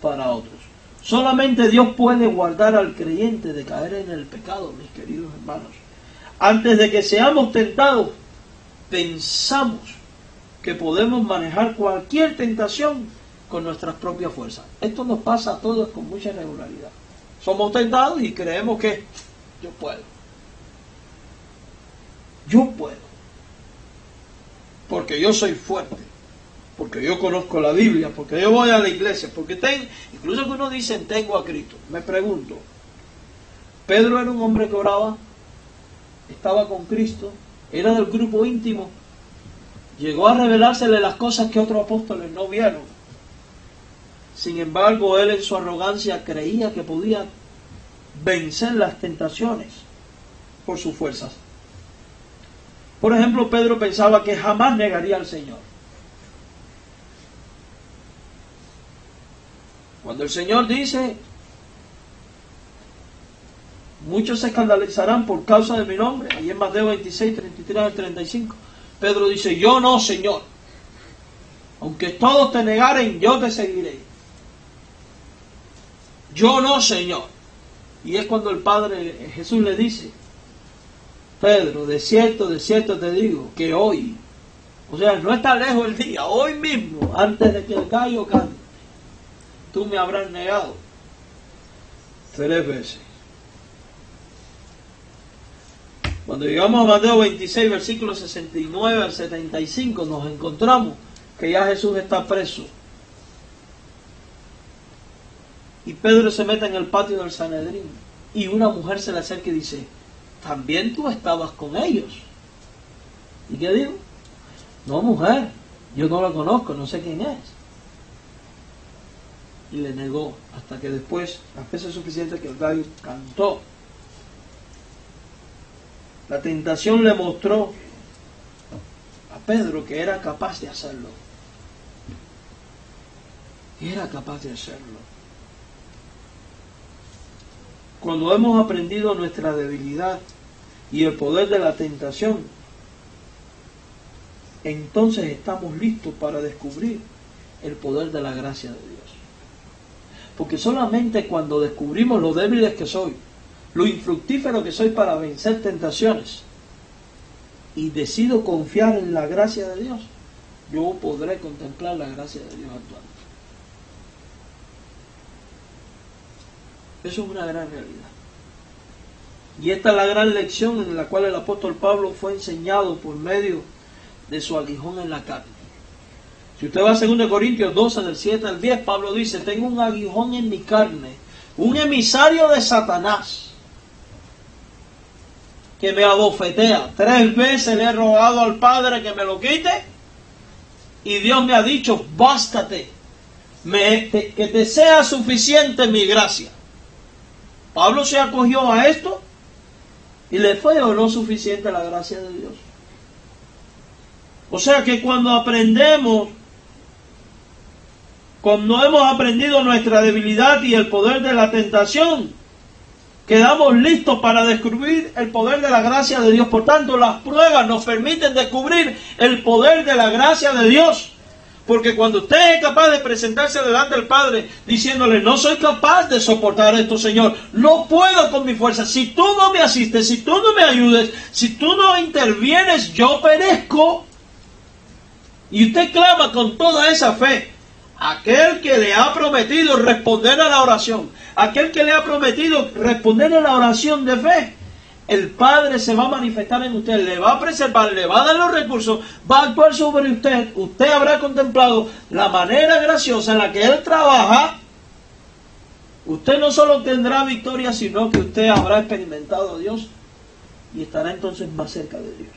Speaker 1: para otros. Solamente Dios puede guardar al creyente de caer en el pecado, mis queridos hermanos. Antes de que seamos tentados, pensamos que podemos manejar cualquier tentación con nuestras propias fuerzas. Esto nos pasa a todos con mucha regularidad. Somos tentados y creemos que yo puedo. Yo puedo. Porque yo soy fuerte. Porque yo conozco la Biblia. Porque yo voy a la iglesia. Porque incluso que uno dice tengo a Cristo. Me pregunto. Pedro era un hombre que oraba. Estaba con Cristo. Era del grupo íntimo. Llegó a revelársele las cosas que otros apóstoles no vieron. Sin embargo, él en su arrogancia creía que podía vencer las tentaciones por sus fuerzas. Por ejemplo, Pedro pensaba que jamás negaría al Señor. Cuando el Señor dice, muchos se escandalizarán por causa de mi nombre, ahí en Mateo 26, 33 al 35, Pedro dice, yo no, Señor. Aunque todos te negaren, yo te seguiré. Yo no, Señor. Y es cuando el Padre Jesús le dice, Pedro, de cierto te digo, que hoy, o sea, no está lejos el día, hoy mismo, antes de que el gallo cante, tú me habrás negado 3 veces. Cuando llegamos a Mateo 26, versículos 69 al 75, nos encontramos que ya Jesús está preso. Y Pedro se mete en el patio del Sanedrín. Y una mujer se le acerca y dice, ¿también tú estabas con ellos? ¿Y qué digo? No, mujer, yo no la conozco, no sé quién es. Y le negó, hasta que después, las veces suficientes que el gallo cantó. La tentación le mostró a Pedro que era capaz de hacerlo. Era capaz de hacerlo. Cuando hemos aprendido nuestra debilidad y el poder de la tentación, entonces estamos listos para descubrir el poder de la gracia de Dios. Porque solamente cuando descubrimos lo débiles que soy, lo infructífero que soy para vencer tentaciones, y decido confiar en la gracia de Dios, yo podré contemplar la gracia de Dios actuando. Eso es una gran realidad. Y esta es la gran lección en la cual el apóstol Pablo fue enseñado por medio de su aguijón en la carne. Si usted va a 2 Corintios 12, del 7 al 10, Pablo dice, tengo un aguijón en mi carne, un emisario de Satanás, que me abofetea. 3 veces le he rogado al Padre que me lo quite, y Dios me ha dicho, bástate, que te sea suficiente mi gracia. Pablo se acogió a esto y le fue o no suficiente la gracia de Dios. O sea que cuando hemos aprendido nuestra debilidad y el poder de la tentación, quedamos listos para descubrir el poder de la gracia de Dios. Por tanto, las pruebas nos permiten descubrir el poder de la gracia de Dios. Porque cuando usted es capaz de presentarse delante del Padre diciéndole, no soy capaz de soportar esto, Señor, no puedo con mi fuerza, si tú no me asistes, si tú no me ayudes, si tú no intervienes, yo perezco. Y usted clama con toda esa fe, aquel que le ha prometido responder a la oración, aquel que le ha prometido responder a la oración de fe, el Padre se va a manifestar en usted, le va a preservar, le va a dar los recursos, va a actuar sobre usted. Usted habrá contemplado la manera graciosa en la que Él trabaja usted no solo tendrá victoria, sino que usted habrá experimentado a Dios y estará entonces más cerca de Dios.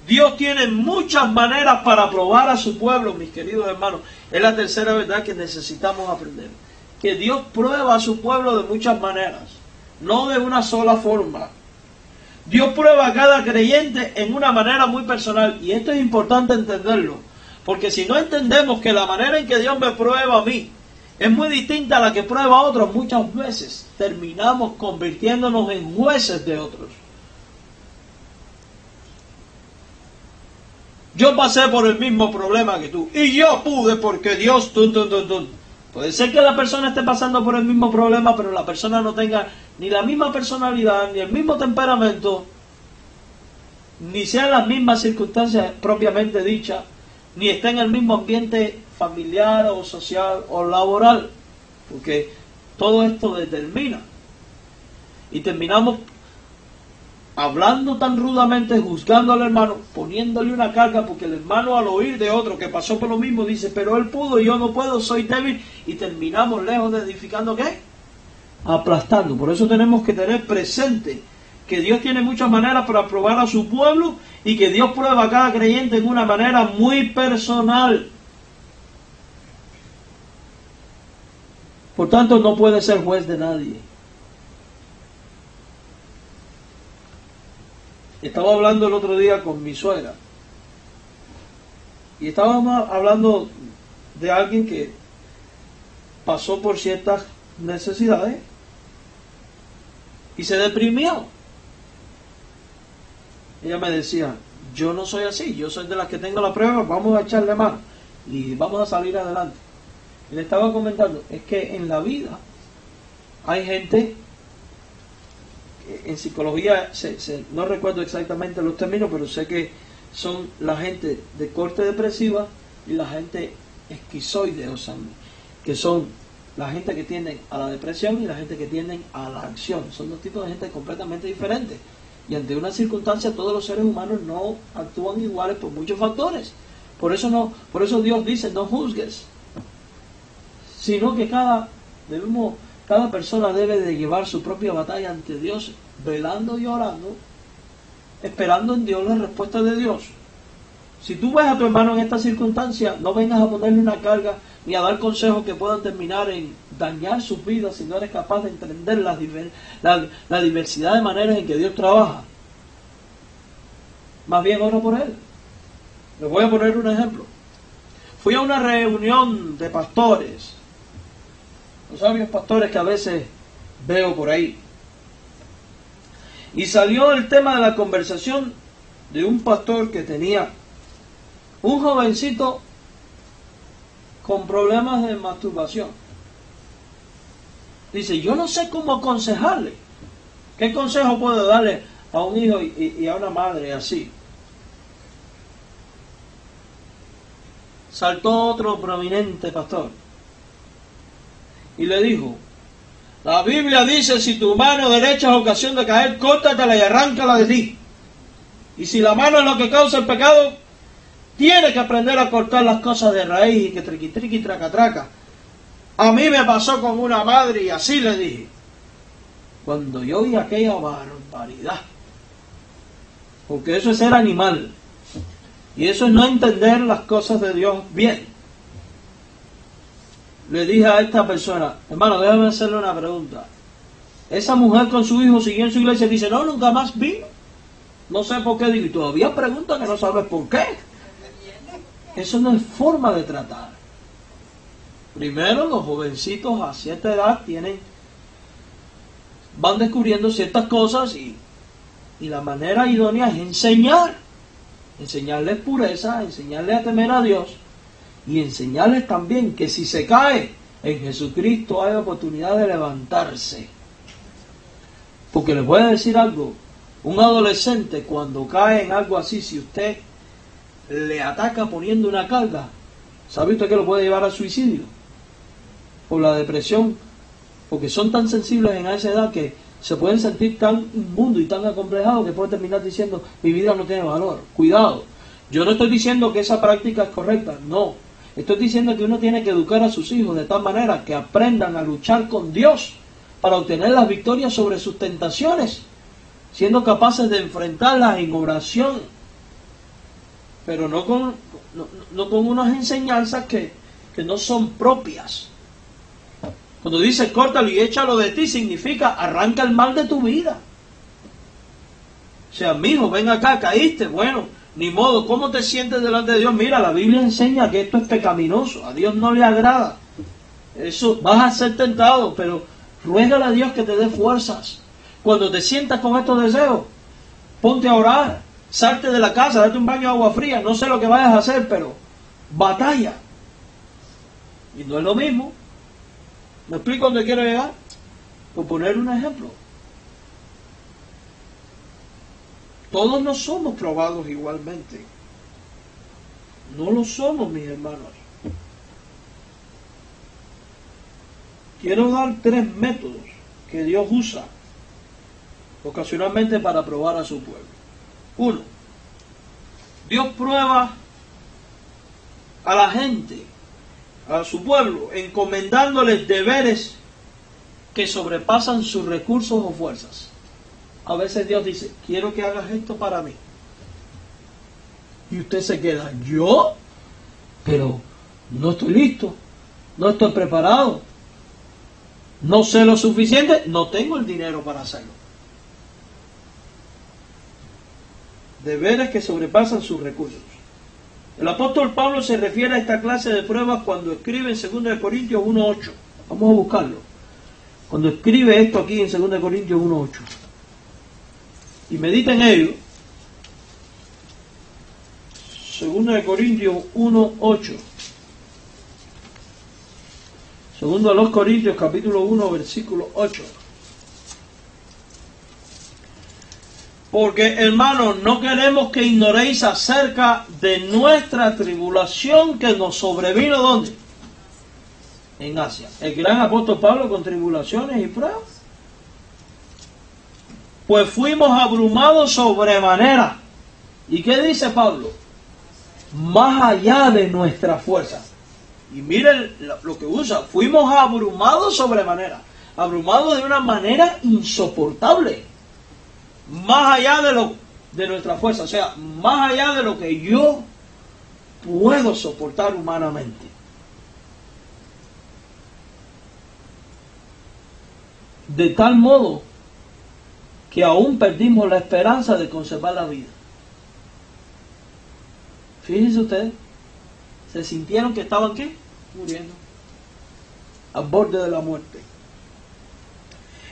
Speaker 1: Dios tiene muchas maneras para probar a su pueblo, mis queridos hermanos. Es la tercera verdad que necesitamos aprender. Que Dios prueba a su pueblo de muchas maneras, no de una sola forma. Dios prueba a cada creyente en una manera muy personal, y esto es importante entenderlo, porque si no entendemos que la manera en que Dios me prueba a mí es muy distinta a la que prueba a otros, muchas veces terminamos convirtiéndonos en jueces de otros. Yo pasé por el mismo problema que tú, y yo pude porque Dios... Puede ser que la persona esté pasando por el mismo problema, pero la persona no tenga ni la misma personalidad, ni el mismo temperamento, ni sean las mismas circunstancias propiamente dichas, ni esté en el mismo ambiente familiar o social o laboral, porque todo esto determina. Y terminamos hablando tan rudamente, juzgando al hermano, poniéndole una carga, porque el hermano al oír de otro que pasó por lo mismo dice, pero él pudo y yo no puedo, soy débil, y terminamos lejos de edificando, ¿qué? Aplastando. Por eso tenemos que tener presente que Dios tiene muchas maneras para probar a su pueblo, y que Dios prueba a cada creyente en una manera muy personal. Por tanto, no puede ser juez de nadie. Estaba hablando el otro día con mi suegra, y estábamos hablando de alguien que pasó por ciertas necesidades y se deprimió. Ella me decía, yo no soy así, yo soy de las que tengo la prueba, vamos a echarle mano y vamos a salir adelante. Y le estaba comentando, es que en la vida hay gente, en psicología no recuerdo exactamente los términos, pero sé que son la gente de corte depresiva y la gente esquizoide, o sea, que son la gente que tienden a la depresión y la gente que tienden a la acción. Son dos tipos de gente completamente diferentes, y ante una circunstancia todos los seres humanos no actúan iguales por muchos factores. Por eso Dios dice, no juzgues, sino que cada persona debe de llevar su propia batalla ante Dios, velando y orando, esperando en Dios la respuesta de Dios. Si tú ves a tu hermano en esta circunstancia, no vengas a ponerle una carga ni a dar consejos que puedan terminar en dañar sus vidas si no eres capaz de entender la diversidad de maneras en que Dios trabaja. Más bien ora por él. Les voy a poner un ejemplo. Fui a una reunión de pastores, los sabios pastores que a veces veo por ahí, y salió el tema de la conversación de un pastor que tenía un jovencito con problemas de masturbación. Dice, yo no sé cómo aconsejarle. ¿Qué consejo puedo darle a un hijo y a una madre así? Saltó otro prominente pastor y le dijo, la Biblia dice, si tu mano derecha es ocasión de caer, córtatela y arráncala de ti. Y si la mano es lo que causa el pecado, tienes que aprender a cortar las cosas de raíz, y que triqui triqui traca traca. A mí me pasó con una madre y así le dije. Cuando yo oí aquella barbaridad, porque eso es ser animal, y eso es no entender las cosas de Dios bien, le dije a esta persona, hermano, déjame hacerle una pregunta. Esa mujer con su hijo siguió en su iglesia y dice, no, nunca más vino. No sé por qué, digo, y todavía pregunta que no sabes por qué. Eso no es forma de tratar. Primero, los jovencitos a cierta edad van descubriendo ciertas cosas, y la manera idónea es enseñarles pureza, enseñarles a temer a Dios, y enseñarles también que si se cae en Jesucristo hay oportunidad de levantarse. Porque les voy a decir algo, un adolescente cuando cae en algo así, si usted le ataca poniendo una carga, ¿sabe usted que lo puede llevar al suicidio? Por la depresión, porque son tan sensibles en esa edad que se pueden sentir tan inmundos y tan acomplejados que pueden terminar diciendo, mi vida no tiene valor. Cuidado, yo no estoy diciendo que esa práctica es correcta, no. Estoy diciendo que uno tiene que educar a sus hijos de tal manera que aprendan a luchar con Dios para obtener las victorias sobre sus tentaciones, siendo capaces de enfrentarlas en oración, pero no con unas enseñanzas que no son propias. Cuando dice córtalo y échalo de ti, significa arranca el mal de tu vida. O sea, mijo, ven acá, caíste, bueno, ni modo, ¿cómo te sientes delante de Dios? Mira, la Biblia enseña que esto es pecaminoso, a Dios no le agrada. Eso, vas a ser tentado, pero ruégale a Dios que te dé fuerzas. Cuando te sientas con estos deseos, ponte a orar, salte de la casa, date un baño de agua fría, no sé lo que vayas a hacer, pero batalla. Y no es lo mismo. ¿Me explico dónde quiero llegar? Por poner un ejemplo. Todos no somos probados igualmente. No lo somos, mis hermanos. Quiero dar 3 métodos que Dios usa ocasionalmente para probar a su pueblo. 1. Dios prueba a la gente, a su pueblo, encomendándoles deberes que sobrepasan sus recursos o fuerzas. A veces Dios dice, quiero que hagas esto para mí. Y usted se queda, ¿yo? Pero no estoy listo, no estoy preparado, no sé lo suficiente, no tengo el dinero para hacerlo. Deberes que sobrepasan sus recursos. El apóstol Pablo se refiere a esta clase de pruebas cuando escribe en 2 Corintios 1:8. Vamos a buscarlo. Cuando escribe esto aquí en 2 Corintios 1:8. Y medita en ello. 2 Corintios 1:8. 2 Corintios capítulo 1 versículo 8. Porque, hermanos, no queremos que ignoréis acerca de nuestra tribulación que nos sobrevino, ¿dónde? En Asia. El gran apóstol Pablo con tribulaciones y pruebas. Pues fuimos abrumados sobremanera. ¿Y qué dice Pablo? Más allá de nuestra fuerza. Y miren lo que usa. Fuimos abrumados sobremanera. Abrumados de una manera insoportable. Más allá de nuestra fuerza, o sea, más allá de lo que yo puedo soportar humanamente. De tal modo que aún perdimos la esperanza de conservar la vida. Fíjense ustedes, se sintieron que estaban ¿qué? Muriendo, al borde de la muerte.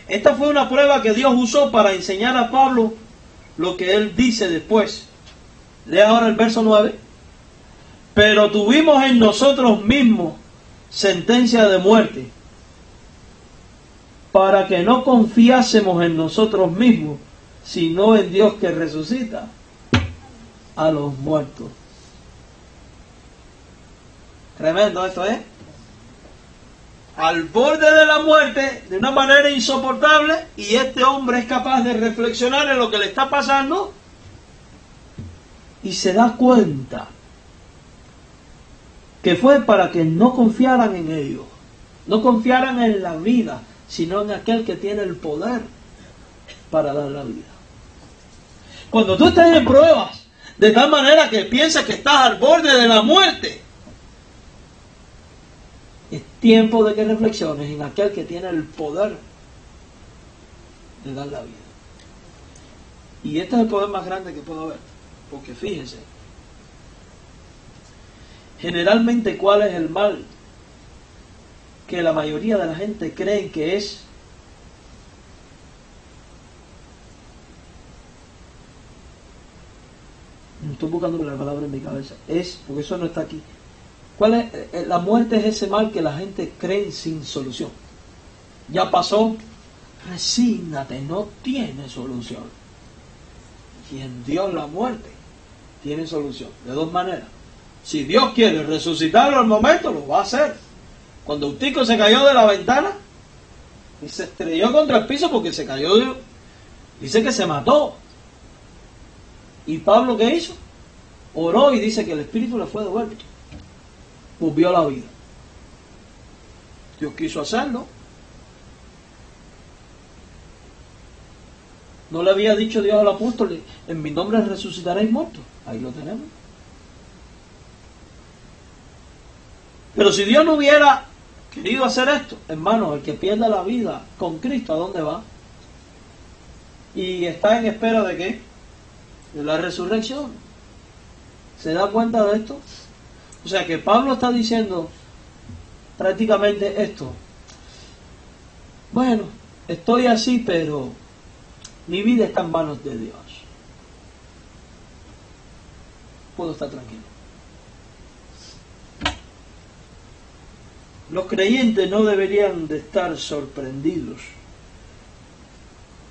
Speaker 1: Esta fue una prueba que Dios usó para enseñar a Pablo lo que él dice después. Lea ahora el verso 9. Pero tuvimos en nosotros mismos sentencia de muerte, para que no confiásemos en nosotros mismos, sino en Dios que resucita a los muertos. Tremendo esto, ¿eh? Al borde de la muerte, de una manera insoportable, y este hombre es capaz de reflexionar en lo que le está pasando y se da cuenta que fue para que no confiaran en ellos, no confiaran en la vida, sino en aquel que tiene el poder para dar la vida. Cuando tú estás en pruebas, de tal manera que piensas que estás al borde de la muerte, es tiempo de que reflexiones en aquel que tiene el poder de dar la vida. Y este es el poder más grande que puedo haber. Porque fíjense, generalmente, ¿cuál es el mal que la mayoría de la gente creen que es? Estoy buscando la palabra en mi cabeza. Es, porque eso no está aquí. ¿Cuál es? La muerte es ese mal que la gente cree sin solución. Ya pasó, resígnate, no tiene solución. Y en Dios la muerte tiene solución, de 2 maneras. Si Dios quiere resucitarlo al momento, lo va a hacer. Cuando un tico se cayó de la ventana y se estrelló contra el piso porque se cayó, dice que se mató. ¿Y Pablo qué hizo? Oró y dice que el espíritu le fue devuelto. volvió a la vida. Dios quiso hacerlo. ¿No le había dicho Dios al apóstol, en mi nombre resucitaréis muertos? Ahí lo tenemos. Pero si Dios no hubiera querido hacer esto, hermanos, el que pierda la vida con Cristo, ¿a dónde va? Y está en espera de ¿qué? De la resurrección. ¿Se da cuenta de esto? O sea que Pablo está diciendo prácticamente esto. Bueno, estoy así, pero mi vida está en manos de Dios. Puedo estar tranquilo. Los creyentes no deberían de estar sorprendidos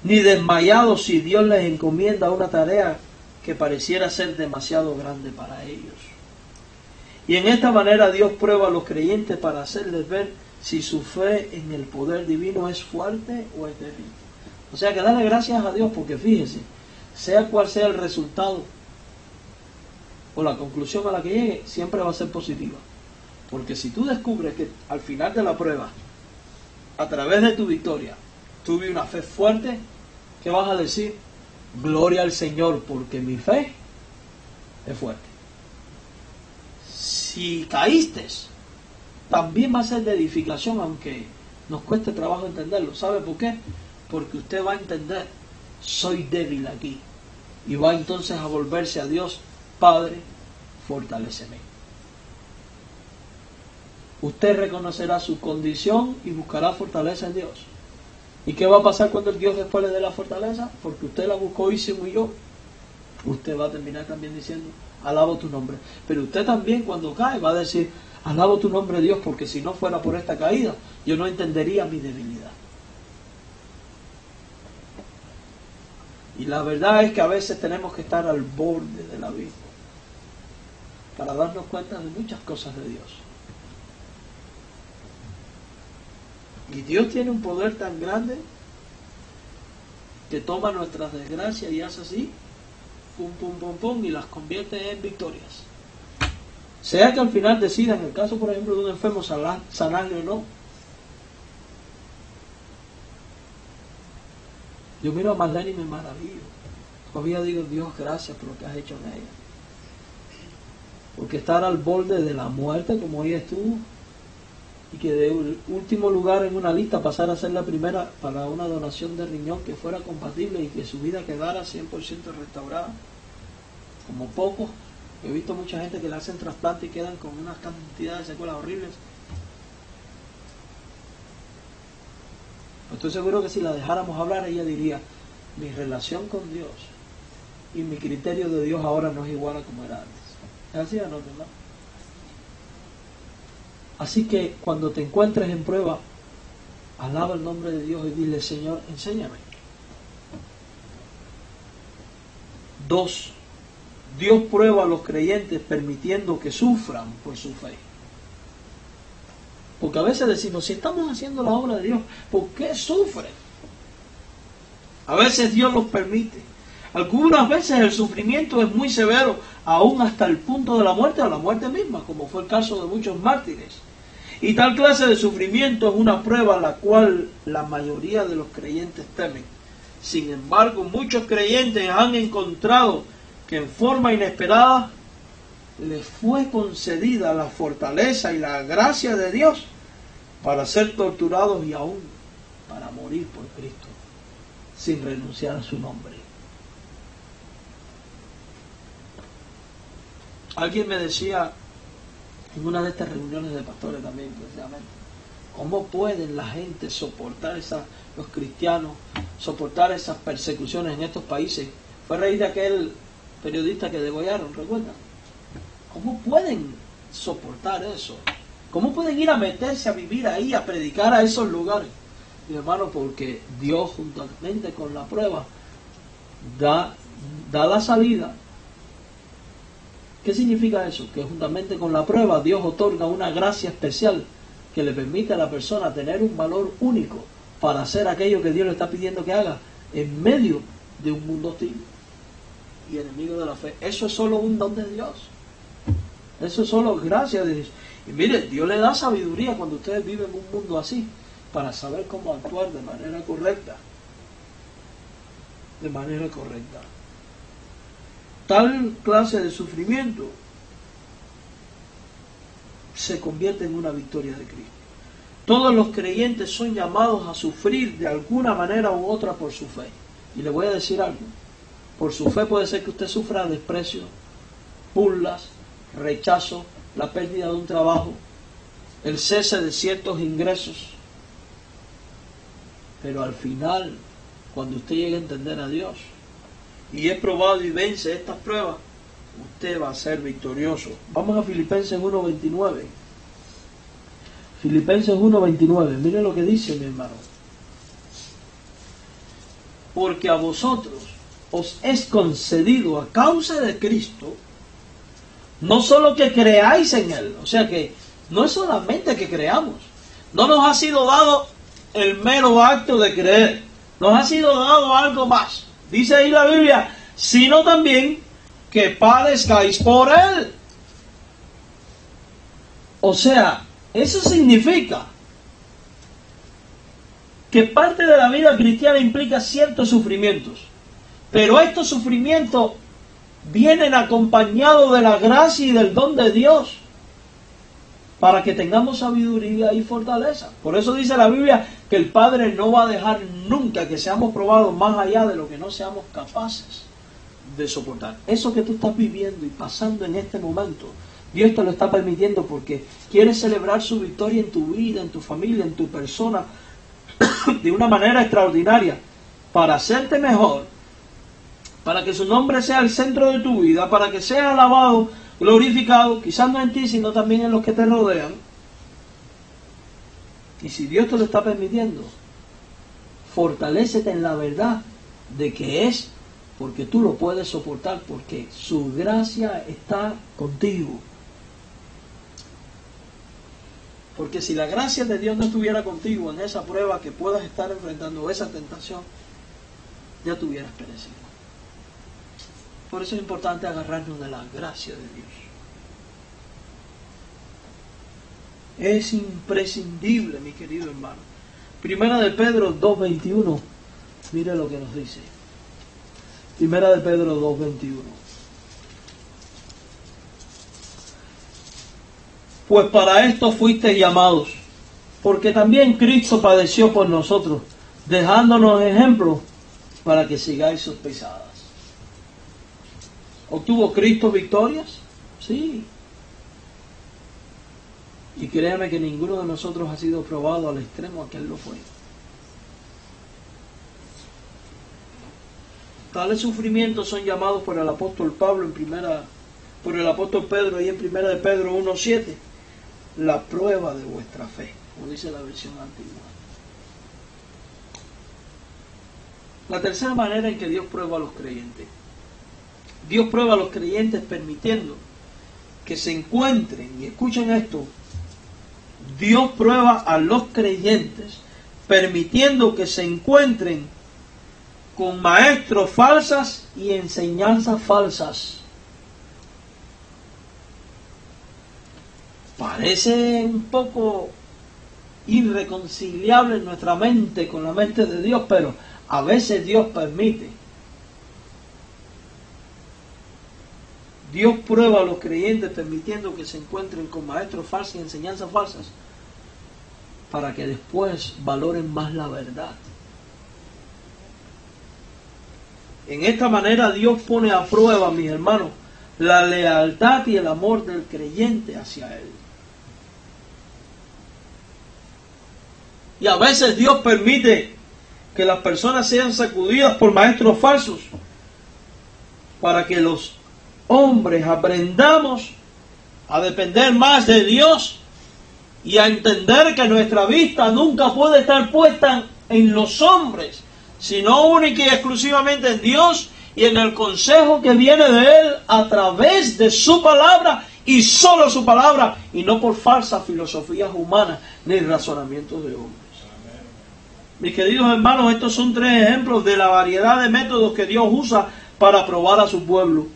Speaker 1: ni desmayados si Dios les encomienda una tarea que pareciera ser demasiado grande para ellos. Y en esta manera Dios prueba a los creyentes para hacerles ver si su fe en el poder divino es fuerte o es débil. O sea que darle gracias a Dios, porque fíjese, sea cual sea el resultado o la conclusión a la que llegue, siempre va a ser positiva. Porque si tú descubres que al final de la prueba, a través de tu victoria, tuve una fe fuerte, ¿qué vas a decir? Gloria al Señor, porque mi fe es fuerte. Si caíste, también va a ser de edificación, aunque nos cueste trabajo entenderlo. ¿Sabe por qué? Porque usted va a entender, soy débil aquí. Y va entonces a volverse a Dios, Padre, fortaléceme. Usted reconocerá su condición y buscará fortaleza en Dios. ¿Y qué va a pasar cuando el Dios después le dé la fortaleza? Porque usted la buscó y se humilló. Usted va a terminar también diciendo, alabo tu nombre. Pero usted también cuando cae va a decir, alabo tu nombre Dios, porque si no fuera por esta caída, yo no entendería mi debilidad. Y la verdad es que a veces tenemos que estar al borde del abismo para darnos cuenta de muchas cosas de Dios. Y Dios tiene un poder tan grande que toma nuestras desgracias y hace así, pum, pum, pum, pum, y las convierte en victorias. Sea que al final decida, en el caso por ejemplo de un enfermo, sanarle o no. Yo miro a Marlene y me maravillo. Todavía digo, Dios, gracias por lo que has hecho en ella. Porque estar al borde de la muerte como ella estuvo, y que de último lugar en una lista pasara a ser la primera para una donación de riñón que fuera compatible y que su vida quedara 100% restaurada, como pocos. He visto mucha gente que le hacen trasplante y quedan con una cantidad de secuelas horribles. Estoy seguro que si la dejáramos hablar, ella diría, mi relación con Dios y mi criterio de Dios ahora no es igual a como era antes. ¿Es así o no, verdad? Así que cuando te encuentres en prueba, alaba el nombre de Dios y dile, Señor, enséñame. 2. Dios prueba a los creyentes permitiendo que sufran por su fe. Porque a veces decimos, si estamos haciendo la obra de Dios, ¿por qué sufren? A veces Dios los permite. Algunas veces el sufrimiento es muy severo, aún hasta el punto de la muerte o la muerte misma, como fue el caso de muchos mártires. Y tal clase de sufrimiento es una prueba a la cual la mayoría de los creyentes temen. Sin embargo, muchos creyentes han encontrado que en forma inesperada les fue concedida la fortaleza y la gracia de Dios para ser torturados y aún para morir por Cristo, sin renunciar a su nombre. Alguien me decía en una de estas reuniones de pastores también, precisamente, ¿cómo pueden la gente soportar los cristianos, soportar esas persecuciones en estos países? Fue a raíz de aquel periodista que degollaron, ¿recuerdan? ¿Cómo pueden soportar eso? ¿Cómo pueden ir a meterse a vivir ahí, a predicar a esos lugares? Mi hermano, porque Dios juntamente con la prueba da la salida. ¿Qué significa eso? Que juntamente con la prueba Dios otorga una gracia especial que le permite a la persona tener un valor único para hacer aquello que Dios le está pidiendo que haga en medio de un mundo hostil y enemigo de la fe. Eso es solo un don de Dios. Eso es solo gracia de Dios. Y mire, Dios le da sabiduría cuando ustedes viven en un mundo así, para saber cómo actuar de manera correcta. De manera correcta. Tal clase de sufrimiento se convierte en una victoria de Cristo. Todos los creyentes son llamados a sufrir de alguna manera u otra por su fe. Y le voy a decir algo. Por su fe puede ser que usted sufra desprecio, burlas, rechazo, la pérdida de un trabajo, el cese de ciertos ingresos. Pero al final, cuando usted llegue a entender a Dios y es probado y vence estas pruebas, usted va a ser victorioso. Vamos a Filipenses 1:29. Filipenses 1:29. Mire lo que dice, mi hermano. Porque a vosotros os es concedido a causa de Cristo, no solo que creáis en Él, o sea que no es solamente que creamos, no nos ha sido dado el mero acto de creer, nos ha sido dado algo más. Dice ahí la Biblia, sino también que padezcáis por Él. O sea, eso significa que parte de la vida cristiana implica ciertos sufrimientos, pero estos sufrimientos vienen acompañados de la gracia y del don de Dios para que tengamos sabiduría y fortaleza. Por eso dice la Biblia que el Padre no va a dejar nunca que seamos probados más allá de lo que no seamos capaces de soportar. Eso que tú estás viviendo y pasando en este momento, Dios te lo está permitiendo porque quiere celebrar su victoria en tu vida, en tu familia, en tu persona, de una manera extraordinaria, para hacerte mejor, para que su nombre sea el centro de tu vida, para que sea alabado, glorificado, quizás no en ti, sino también en los que te rodean. Y si Dios te lo está permitiendo, fortalécete en la verdad de que es porque tú lo puedes soportar, porque su gracia está contigo. Porque si la gracia de Dios no estuviera contigo en esa prueba que puedas estar enfrentando, esa tentación, ya te hubieras perecido. Por eso es importante agarrarnos de la gracia de Dios. Es imprescindible, mi querido hermano. Primera de Pedro 2:21. Mire lo que nos dice. Primera de Pedro 2:21. Pues para esto fuisteis llamados, porque también Cristo padeció por nosotros, dejándonos ejemplo para que sigáis sus pisadas. ¿Obtuvo Cristo victorias? Sí. Y créame que ninguno de nosotros ha sido probado al extremo a que Él lo fue. Tales sufrimientos son llamados por el apóstol Pablo por el apóstol Pedro ahí en Primera de Pedro 1:7, la prueba de vuestra fe, como dice la versión antigua. La tercera manera en que Dios prueba a los creyentes. Dios prueba a los creyentes permitiendo que se encuentren, y escuchen esto, Dios prueba a los creyentes permitiendo que se encuentren con maestros falsas y enseñanzas falsas. Parece un poco irreconciliable en nuestra mente con la mente de Dios, pero a veces Dios permite. Dios prueba a los creyentes permitiendo que se encuentren con maestros falsos y enseñanzas falsas para que después valoren más la verdad. En esta manera Dios pone a prueba, mis hermanos, la lealtad y el amor del creyente hacia Él. Y a veces Dios permite que las personas sean sacudidas por maestros falsos para que los hombres aprendamos a depender más de Dios y a entender que nuestra vista nunca puede estar puesta en los hombres, sino única y exclusivamente en Dios y en el consejo que viene de Él a través de su palabra y solo su palabra, y no por falsas filosofías humanas ni razonamientos de hombres. Mis queridos hermanos, estos son 3 ejemplos de la variedad de métodos que Dios usa para probar a su pueblo.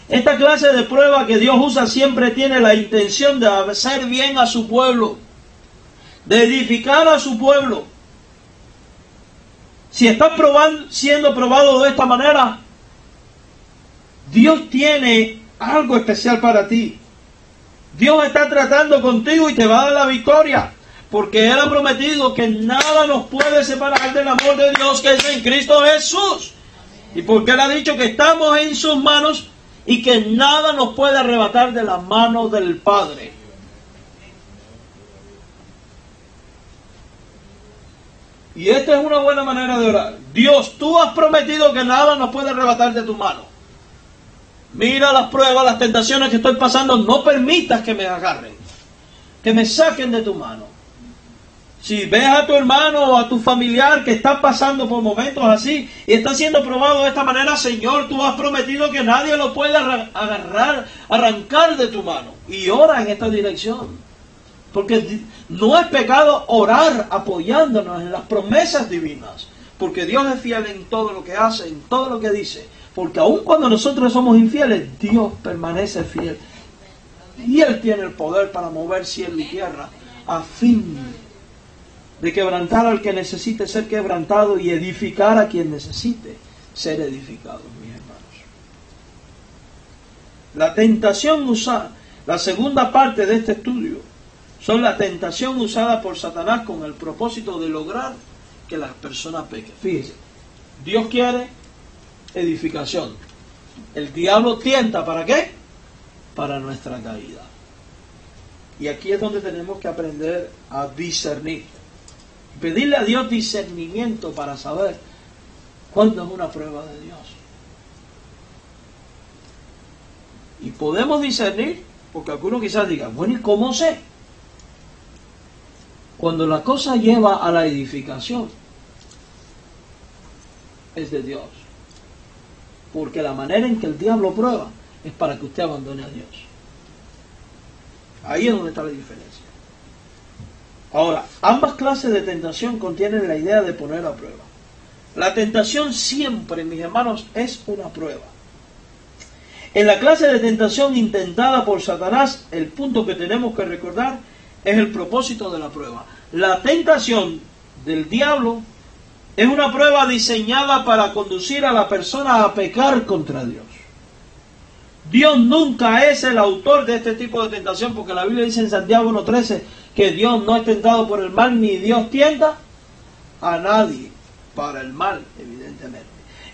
Speaker 1: Esta clase de prueba que Dios usa siempre tiene la intención de hacer bien a su pueblo, de edificar a su pueblo. Si estás siendo probado de esta manera, Dios tiene algo especial para ti. Dios está tratando contigo y te va a dar la victoria, porque Él ha prometido que nada nos puede separar del amor de Dios que es en Cristo Jesús. Y porque Él ha dicho que estamos en sus manos y que nada nos puede arrebatar de la mano del Padre. Y esta es una buena manera de orar. Dios, tú has prometido que nada nos puede arrebatar de tu mano. Mira las pruebas, las tentaciones que estoy pasando, no permitas que me agarren, que me saquen de tu mano. Si ves a tu hermano o a tu familiar que está pasando por momentos así y está siendo probado de esta manera, Señor, tú has prometido que nadie lo puede agarrar, arrancar de tu mano. Y ora en esta dirección. Porque no es pecado orar apoyándonos en las promesas divinas. Porque Dios es fiel en todo lo que hace, en todo lo que dice. Porque aun cuando nosotros somos infieles, Dios permanece fiel. Y Él tiene el poder para mover cielo y tierra a fin de quebrantar al que necesite ser quebrantado y edificar a quien necesite ser edificado, mis hermanos. La tentación usada, la segunda parte de este estudio, son la tentación usada por Satanás con el propósito de lograr que las personas pequen. Fíjense, Dios quiere edificación. El diablo tienta, ¿para qué? Para nuestra caída. Y aquí es donde tenemos que aprender a discernir. Pedirle a Dios discernimiento para saber cuándo es una prueba de Dios. Y podemos discernir, porque algunos quizás digan, bueno, ¿y cómo sé? Cuando la cosa lleva a la edificación, es de Dios. Porque la manera en que el diablo prueba es para que usted abandone a Dios. Ahí es donde está la diferencia. Ahora, ambas clases de tentación contienen la idea de poner a prueba. La tentación siempre, mis hermanos, es una prueba. En la clase de tentación intentada por Satanás, el punto que tenemos que recordar es el propósito de la prueba. La tentación del diablo es una prueba diseñada para conducir a la persona a pecar contra Dios. Dios nunca es el autor de este tipo de tentación, porque la Biblia dice en Santiago 1:13 que Dios no es tentado por el mal, ni Dios tienta a nadie para el mal, evidentemente.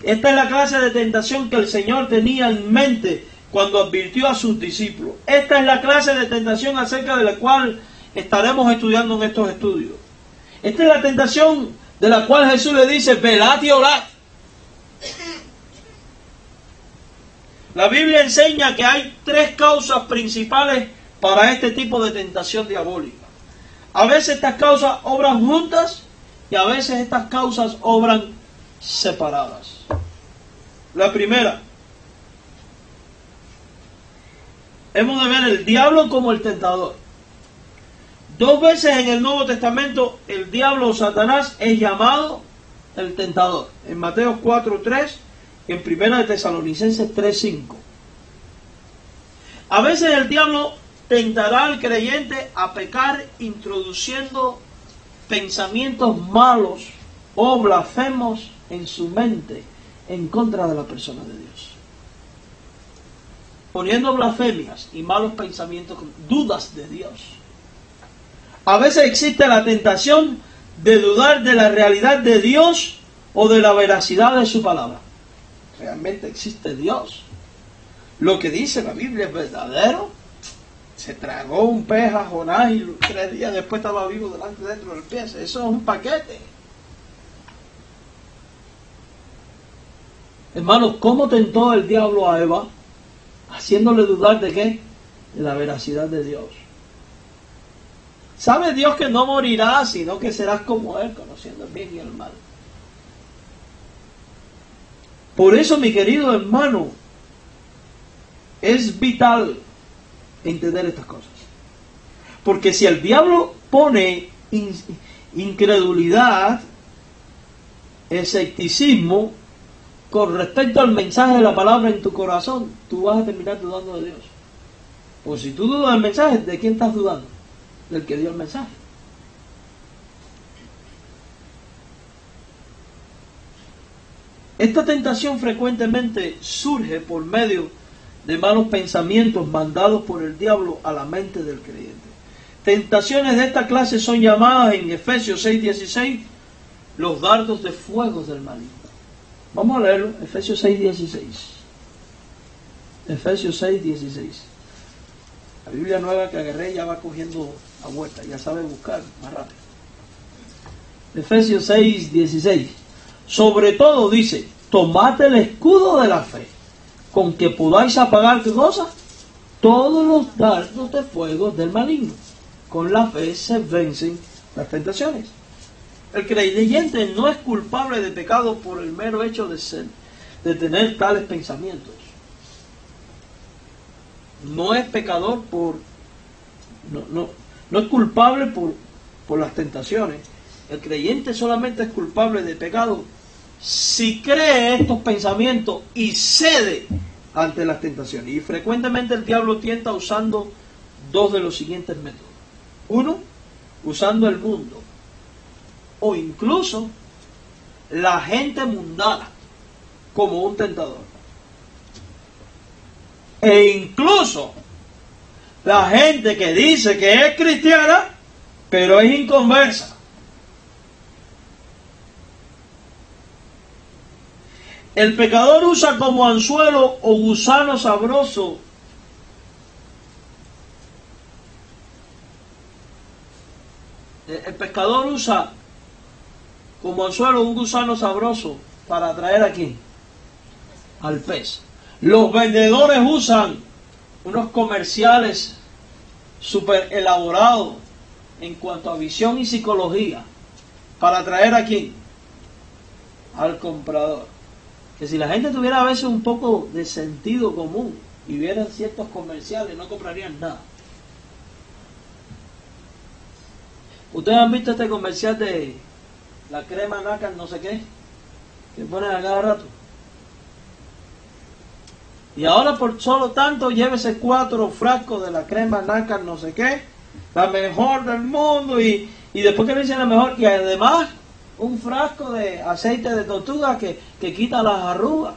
Speaker 1: Esta es la clase de tentación que el Señor tenía en mente cuando advirtió a sus discípulos. Esta es la clase de tentación acerca de la cual estaremos estudiando en estos estudios. Esta es la tentación de la cual Jesús le dice, velad y orad. La Biblia enseña que hay tres causas principales para este tipo de tentación diabólica. A veces estas causas obran juntas y a veces estas causas obran separadas. La primera, hemos de ver el diablo como el tentador. Dos veces en el Nuevo Testamento el diablo o Satanás es llamado el tentador. En Mateo 4:3 y en 1 Tesalonicenses 3:5. A veces el diablo tentará al creyente a pecar introduciendo pensamientos malos o blasfemos en su mente en contra de la persona de Dios. Poniendo blasfemias y malos pensamientos, dudas de Dios. A veces existe la tentación de dudar de la realidad de Dios o de la veracidad de su palabra. ¿Realmente existe Dios? ¿Lo que dice la Biblia es verdadero? Se tragó un pez a Jonás y 3 días después estaba vivo dentro del pez. Eso es un paquete. Hermanos, ¿cómo tentó el diablo a Eva? Haciéndole dudar de ¿qué? De la veracidad de Dios. ¿Sabe Dios que no morirás, sino que serás como Él, conociendo el bien y el mal? Por eso, mi querido hermano, es vital entender estas cosas. Porque si el diablo pone incredulidad, escepticismo con respecto al mensaje de la palabra en tu corazón, tú vas a terminar dudando de Dios. Pues si tú dudas del mensaje, ¿de quién estás dudando? Del que dio el mensaje. Esta tentación frecuentemente surge por medio de malos pensamientos mandados por el diablo a la mente del creyente. Tentaciones de esta clase son llamadas en Efesios 6:16 los dardos de fuego del maligno. Vamos a leerlo, Efesios 6:16. Efesios 6:16. La Biblia nueva que agarré ya va cogiendo la vuelta, ya sabe buscar más rápido. Efesios 6:16. Sobre todo dice, tomad el escudo de la fe, con que podáis apagar, ¿qué cosa? Todos los dardos de fuego del maligno. Con la fe se vencen las tentaciones. El creyente no es culpable de pecado por el mero hecho de tener tales pensamientos. No es pecador no es culpable por las tentaciones. El creyente solamente es culpable de pecado si cree estos pensamientos y cede ante las tentaciones. Y frecuentemente el diablo tienta usando dos de los siguientes métodos. Uno, usando el mundo, o incluso la gente mundana como un tentador. E incluso la gente que dice que es cristiana, pero es inconversa. El pecador usa como anzuelo o gusano sabroso el pescador usa como anzuelo un gusano sabroso para atraer ¿a quién? Al pez. Los vendedores usan unos comerciales súper elaborados en cuanto a visión y psicología para atraer ¿a quién? Al comprador. Que si la gente tuviera a veces un poco de sentido común y vieran ciertos comerciales, no comprarían nada. ¿Ustedes han visto este comercial de la crema nácar no sé qué? Que ponen a cada rato. Y ahora por solo tanto llévese 4 frascos de la crema nácar no sé qué, la mejor del mundo, y después que le dicen la mejor, y además un frasco de aceite de tortuga que quita las arrugas.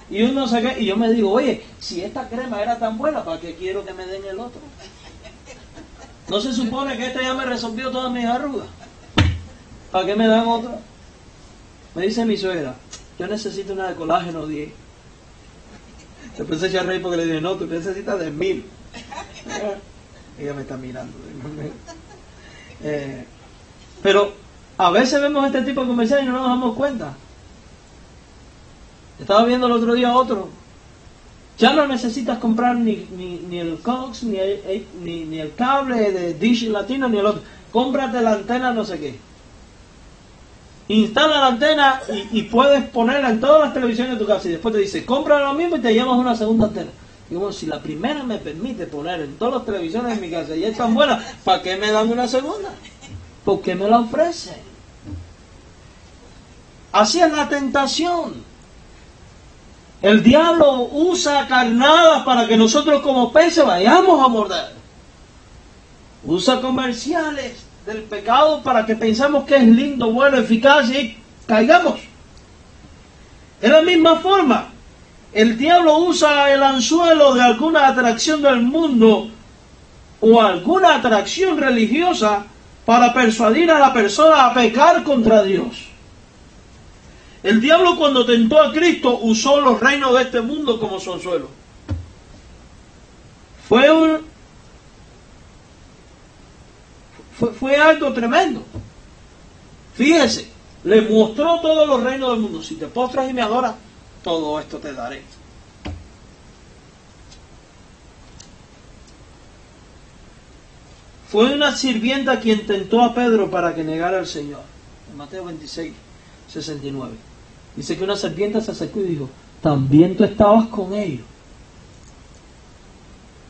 Speaker 1: Y uno no sé qué, y yo me digo, oye, si esta crema era tan buena, ¿para qué quiero que me den el otro? ¿No se supone que este ya me resolvió todas mis arrugas? ¿Para qué me dan otra? Me dice mi suegra, yo necesito una de colágeno 10. Después se echa a reír porque le dije, no, tú necesitas de 1000. Ella me está mirando. Pero a veces vemos este tipo de comerciales y no nos damos cuenta. Estaba viendo el otro día otro. Ya no necesitas comprar ni el Cox, ni el cable de Dish Latino, ni el otro. Cómprate la antena no sé qué. Instala la antena y puedes ponerla en todas las televisiones de tu casa. Y después te dice, compra lo mismo y te llevas una segunda antena. Y bueno, si la primera me permite poner en todas las televisiones de mi casa y es tan buena, ¿para qué me dan una segunda? ¿Por qué me la ofrecen? Así es la tentación. El diablo usa carnadas para que nosotros como peces vayamos a morder. Usa comerciales del pecado para que pensemos que es lindo, bueno, eficaz y caigamos. De la misma forma, el diablo usa el anzuelo de alguna atracción del mundo o alguna atracción religiosa para persuadir a la persona a pecar contra Dios. El diablo cuando tentó a Cristo usó los reinos de este mundo como su anzuelo. Fue algo tremendo. Fíjese, le mostró todos los reinos del mundo. Si te postras y me adoras, todo esto te daré. Fue una sirvienta quien tentó a Pedro para que negara al Señor. En Mateo 26, 69. Dice que una serpiente se acercó y dijo, también tú estabas con ellos.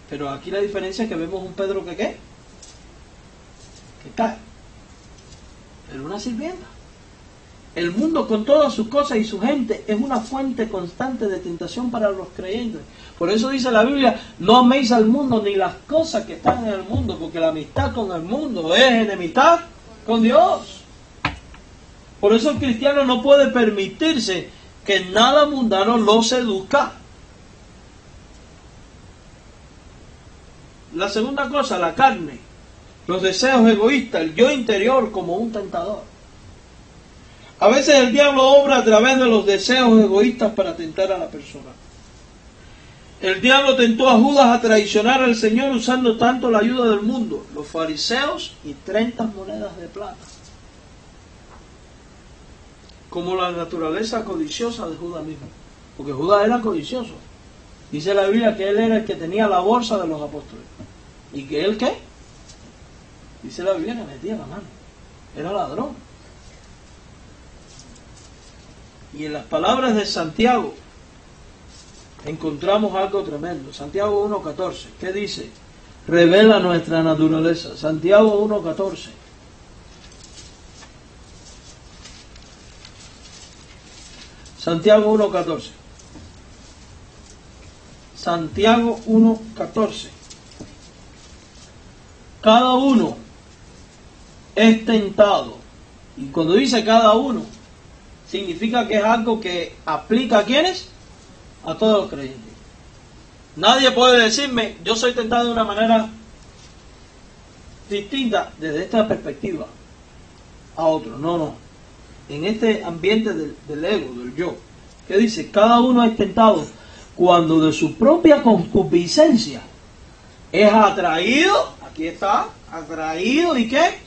Speaker 1: Pero aquí la diferencia es que vemos un Pedro que ¿qué? Que cae. Pero una sirvienta. El mundo con todas sus cosas y su gente es una fuente constante de tentación para los creyentes. Por eso dice la Biblia, no améis al mundo ni las cosas que están en el mundo, porque la amistad con el mundo es enemistad con Dios. Por eso el cristiano no puede permitirse que nada mundano lo seduzca. La segunda cosa, la carne, los deseos egoístas, el yo interior como un tentador. A veces el diablo obra a través de los deseos egoístas para tentar a la persona. El diablo tentó a Judas a traicionar al Señor usando tanto la ayuda del mundo, los fariseos y 30 monedas de plata, como la naturaleza codiciosa de Judas mismo. Porque Judas era codicioso. Dice la Biblia que él era el que tenía la bolsa de los apóstoles. ¿Y que él qué? Dice la Biblia que metía la mano. Era ladrón. Y en las palabras de Santiago encontramos algo tremendo. Santiago 1.14. ¿Qué dice? Revela nuestra naturaleza. Santiago 1.14. Santiago 1.14. Santiago 1.14. Cada uno es tentado. Y cuando dice cada uno, significa que es algo que aplica a ¿quiénes? A todos los creyentes. Nadie puede decirme, yo soy tentado de una manera distinta desde esta perspectiva a otro. No, no. En este ambiente del ego, del yo. ¿Qué dice? Cada uno es tentado cuando de su propia concupiscencia es atraído, aquí está, atraído y ¿qué?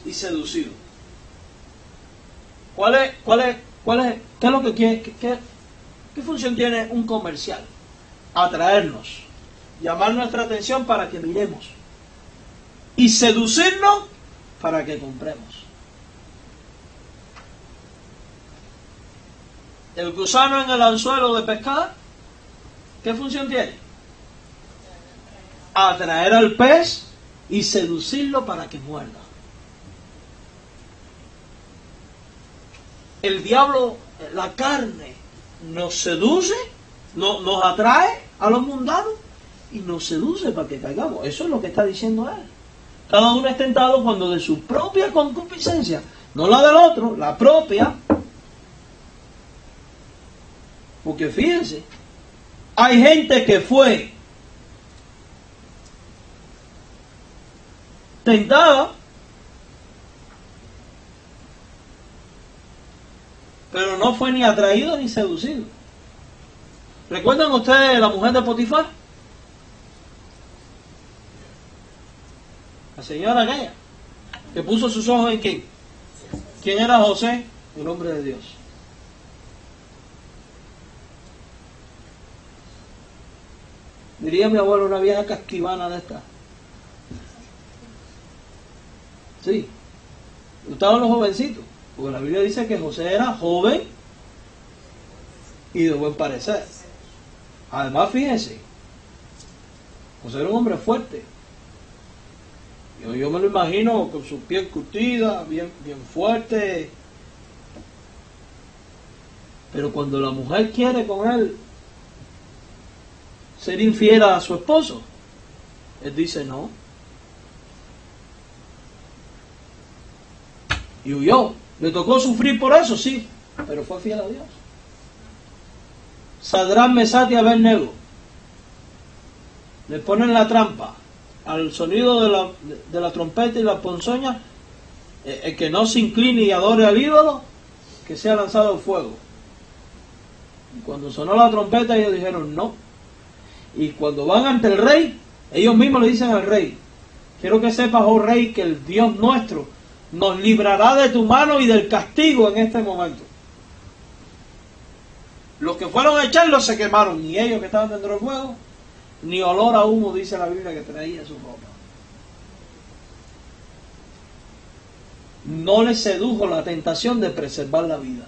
Speaker 1: Y seducido. ¿Qué es lo que quiere? ¿Qué función tiene un comercial? Atraernos, llamar nuestra atención para que miremos y seducirnos para que compremos. El gusano en el anzuelo de pescar, ¿qué función tiene? Atraer al pez y seducirlo para que muerda. El diablo, la carne, nos seduce, nos atrae a los mundanos y nos seduce para que caigamos. Eso es lo que está diciendo él. Cada uno es tentado cuando de su propia concupiscencia, no la del otro, la propia. Porque fíjense, hay gente que fue tentada, pero no fue ni atraído ni seducido. ¿Recuerdan ustedes la mujer de Potifar? La señora aquella que puso sus ojos en quién. ¿Quién era José? El hombre de Dios. Diría mi abuelo, una vieja casquivana de esta. Sí. Estaban los jovencitos. Porque la Biblia dice que José era joven y de buen parecer. Además, fíjense, José era un hombre fuerte. Yo me lo imagino con su piel curtida, bien fuerte. Pero cuando la mujer quiere con él ser infiel a su esposo, él dice no. Y huyó. ¿Le tocó sufrir por eso? Sí, pero fue fiel a Dios. Sadrán, Mesach y Abednego le ponen la trampa al sonido de la trompeta y la ponzoña. El que no se incline y adore al ídolo, que sea lanzado al fuego. Y cuando sonó la trompeta, ellos dijeron no. Y cuando van ante el rey, ellos mismos le dicen al rey: quiero que sepas, oh rey, que el Dios nuestro nos librará de tu mano y del castigo en este momento. Los que fueron a echarlos se quemaron, ni ellos que estaban dentro del fuego, ni olor a humo, dice la Biblia, que traía su ropa. No les sedujo la tentación de preservar la vida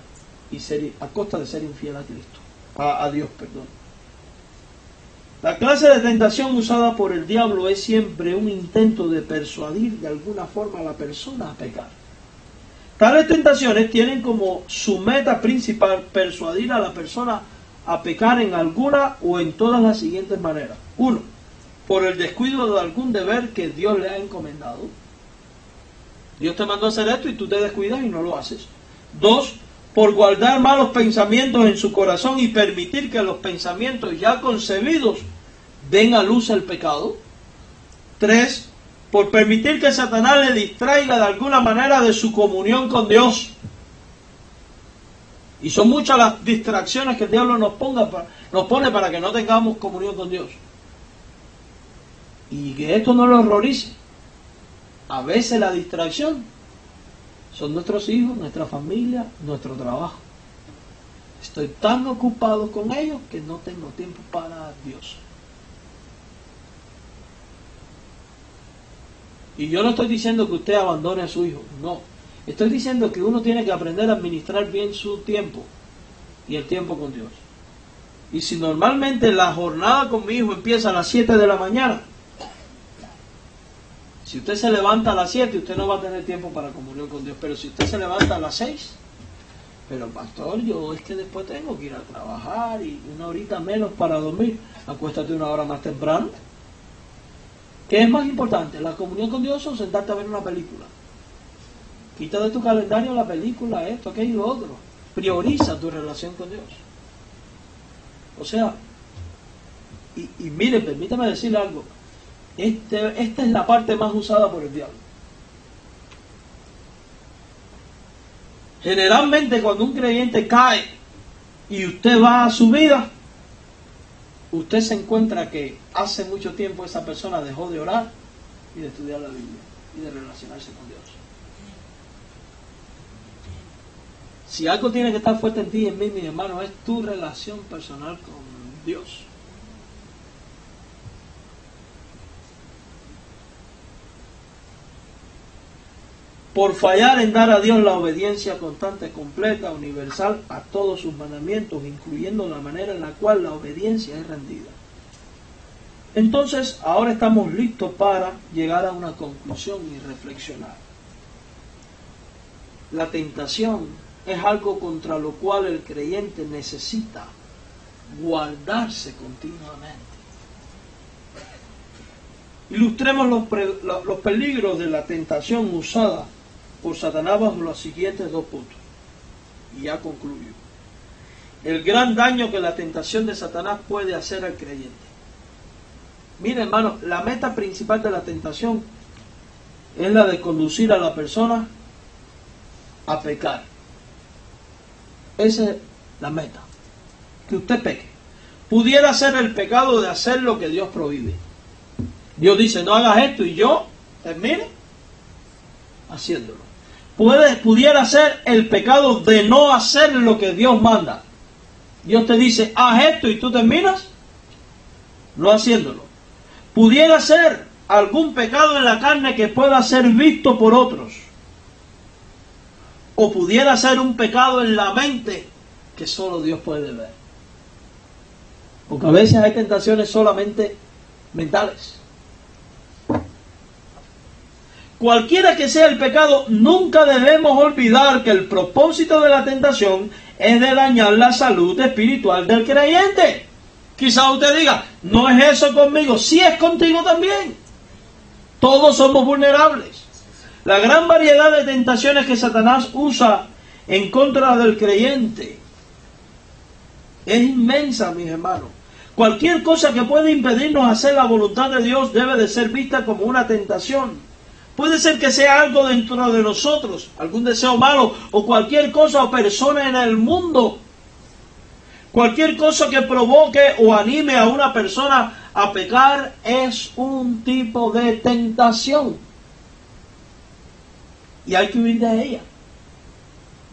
Speaker 1: y ser a costa de ser infiel a Cristo, a Dios, perdón. La clase de tentación usada por el diablo es siempre un intento de persuadir de alguna forma a la persona a pecar. Tales tentaciones tienen como su meta principal persuadir a la persona a pecar en alguna o en todas las siguientes maneras. 1. Por el descuido de algún deber que Dios le ha encomendado. Dios te mandó a hacer esto y tú te descuidas y no lo haces. 2. Por guardar malos pensamientos en su corazón y permitir que los pensamientos ya concebidos den a luz el pecado. 3. Por permitir que Satanás le distraiga de alguna manera de su comunión con Dios. Y son muchas las distracciones que el diablo nos pone para que no tengamos comunión con Dios. Y que esto no lo horrorice. A veces la distracción son nuestros hijos, nuestra familia, nuestro trabajo. Estoy tan ocupado con ellos que no tengo tiempo para Dios. Y yo no estoy diciendo que usted abandone a su hijo, no. Estoy diciendo que uno tiene que aprender a administrar bien su tiempo y el tiempo con Dios. Y si normalmente la jornada con mi hijo empieza a las 7 de la mañana, si usted se levanta a las 7, usted no va a tener tiempo para comunión con Dios. Pero si usted se levanta a las 6, pero pastor, yo es que después tengo que ir a trabajar y una horita menos para dormir, acuéstate una hora más temprano. ¿Qué es más importante, la comunión con Dios o sentarte a ver una película? Quita de tu calendario la película, esto, aquello y lo otro. Prioriza tu relación con Dios. O sea, y mire, permítame decirle algo. Esta es la parte más usada por el diablo. Generalmente cuando un creyente cae y usted va a su vida, usted se encuentra que hace mucho tiempo esa persona dejó de orar y de estudiar la Biblia y de relacionarse con Dios. Si algo tiene que estar fuerte en ti y en mí, mi hermano, es tu relación personal con Dios. Por fallar en dar a Dios la obediencia constante, completa, universal a todos sus mandamientos, incluyendo la manera en la cual la obediencia es rendida. Entonces, ahora estamos listos para llegar a una conclusión y reflexionar. La tentación es algo contra lo cual el creyente necesita guardarse continuamente. Ilustremos los peligros de la tentación usada por Satanás bajo los siguientes 2 puntos. Y ya concluyo. El gran daño que la tentación de Satanás puede hacer al creyente. Mira, hermano, la meta principal de la tentación es la de conducir a la persona a pecar. Esa es la meta. Que usted peque. Pudiera ser el pecado de hacer lo que Dios prohíbe. Dios dice, no hagas esto, y yo termine haciéndolo. Pudiera ser el pecado de no hacer lo que Dios manda. Dios te dice, haz esto, y tú terminas no haciéndolo. Pudiera ser algún pecado en la carne que pueda ser visto por otros. O pudiera ser un pecado en la mente que solo Dios puede ver. Porque a veces hay tentaciones solamente mentales. Cualquiera que sea el pecado, nunca debemos olvidar que el propósito de la tentación es de dañar la salud espiritual del creyente. Quizá usted diga, no es eso conmigo, sí es contigo también. Todos somos vulnerables. La gran variedad de tentaciones que Satanás usa en contra del creyente es inmensa, mis hermanos. Cualquier cosa que pueda impedirnos hacer la voluntad de Dios debe de ser vista como una tentación. Puede ser que sea algo dentro de nosotros, algún deseo malo, o cualquier cosa o persona en el mundo. Cualquier cosa que provoque o anime a una persona a pecar es un tipo de tentación. Y hay que huir de ella.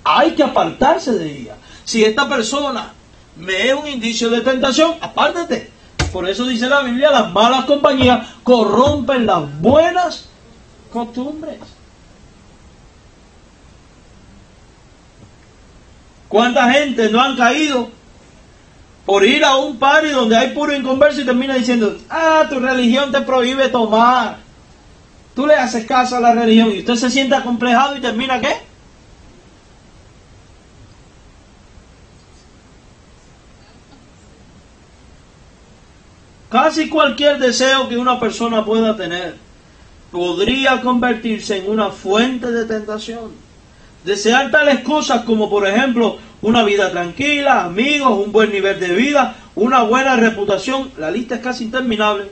Speaker 1: Hay que apartarse de ella. Si esta persona me es un indicio de tentación, apártate. Por eso dice la Biblia, las malas compañías corrompen las buenas costumbres. ¿Cuánta gente no han caído por ir a un party donde hay puro inconverso y termina diciendo, tu religión te prohíbe tomar? Tú le haces caso a la religión y usted se siente acomplejado y termina ¿qué? Casi cualquier deseo que una persona pueda tener podría convertirse en una fuente de tentación. Desear tales cosas como, por ejemplo, una vida tranquila, amigos, un buen nivel de vida, una buena reputación, la lista es casi interminable.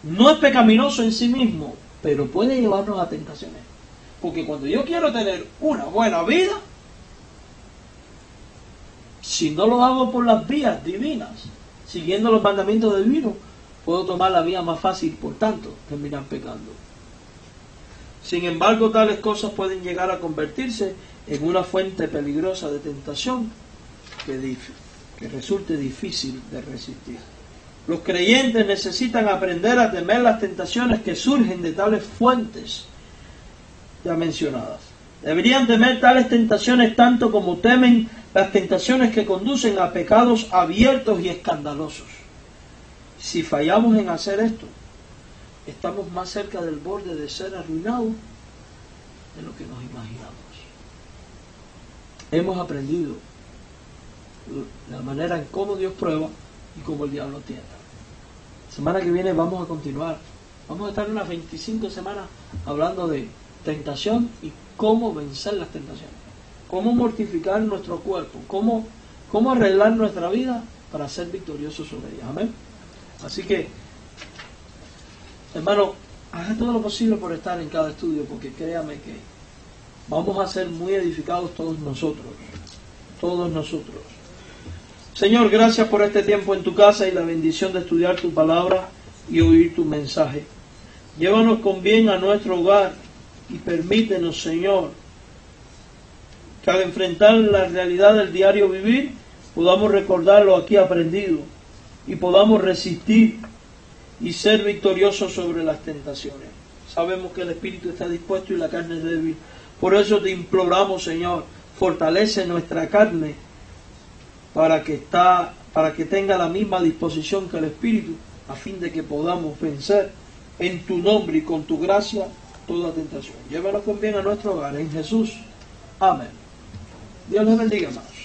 Speaker 1: No es pecaminoso en sí mismo, pero puede llevarnos a tentaciones. Porque cuando yo quiero tener una buena vida, si no lo hago por las vías divinas, siguiendo los mandamientos divinos, puedo tomar la vía más fácil, por tanto, terminar pecando. Sin embargo, tales cosas pueden llegar a convertirse en una fuente peligrosa de tentación que resulte difícil de resistir. Los creyentes necesitan aprender a temer las tentaciones que surgen de tales fuentes ya mencionadas. Deberían temer tales tentaciones tanto como temen las tentaciones que conducen a pecados abiertos y escandalosos. Si fallamos en hacer esto, estamos más cerca del borde de ser arruinados de lo que nos imaginamos. Hemos aprendido la manera en cómo Dios prueba y cómo el diablo tienta. La semana que viene vamos a continuar. Vamos a estar unas 25 semanas hablando de tentación y cómo vencer las tentaciones. Cómo mortificar nuestro cuerpo. Cómo arreglar nuestra vida para ser victoriosos sobre ella. Amén. Así que, hermano, haga todo lo posible por estar en cada estudio, porque créame que vamos a ser muy edificados todos nosotros. Todos nosotros. Señor, gracias por este tiempo en tu casa y la bendición de estudiar tu palabra y oír tu mensaje. Llévanos con bien a nuestro hogar y permítenos, Señor, que al enfrentar la realidad del diario vivir, podamos recordar lo aquí aprendido y podamos resistir y ser victoriosos sobre las tentaciones. Sabemos que el espíritu está dispuesto y la carne es débil. Por eso te imploramos, Señor, fortalece nuestra carne para que tenga la misma disposición que el espíritu, a fin de que podamos vencer en tu nombre y con tu gracia toda tentación. Llévanos con bien a nuestro hogar, en Jesús. Amén. Dios les bendiga, hermanos.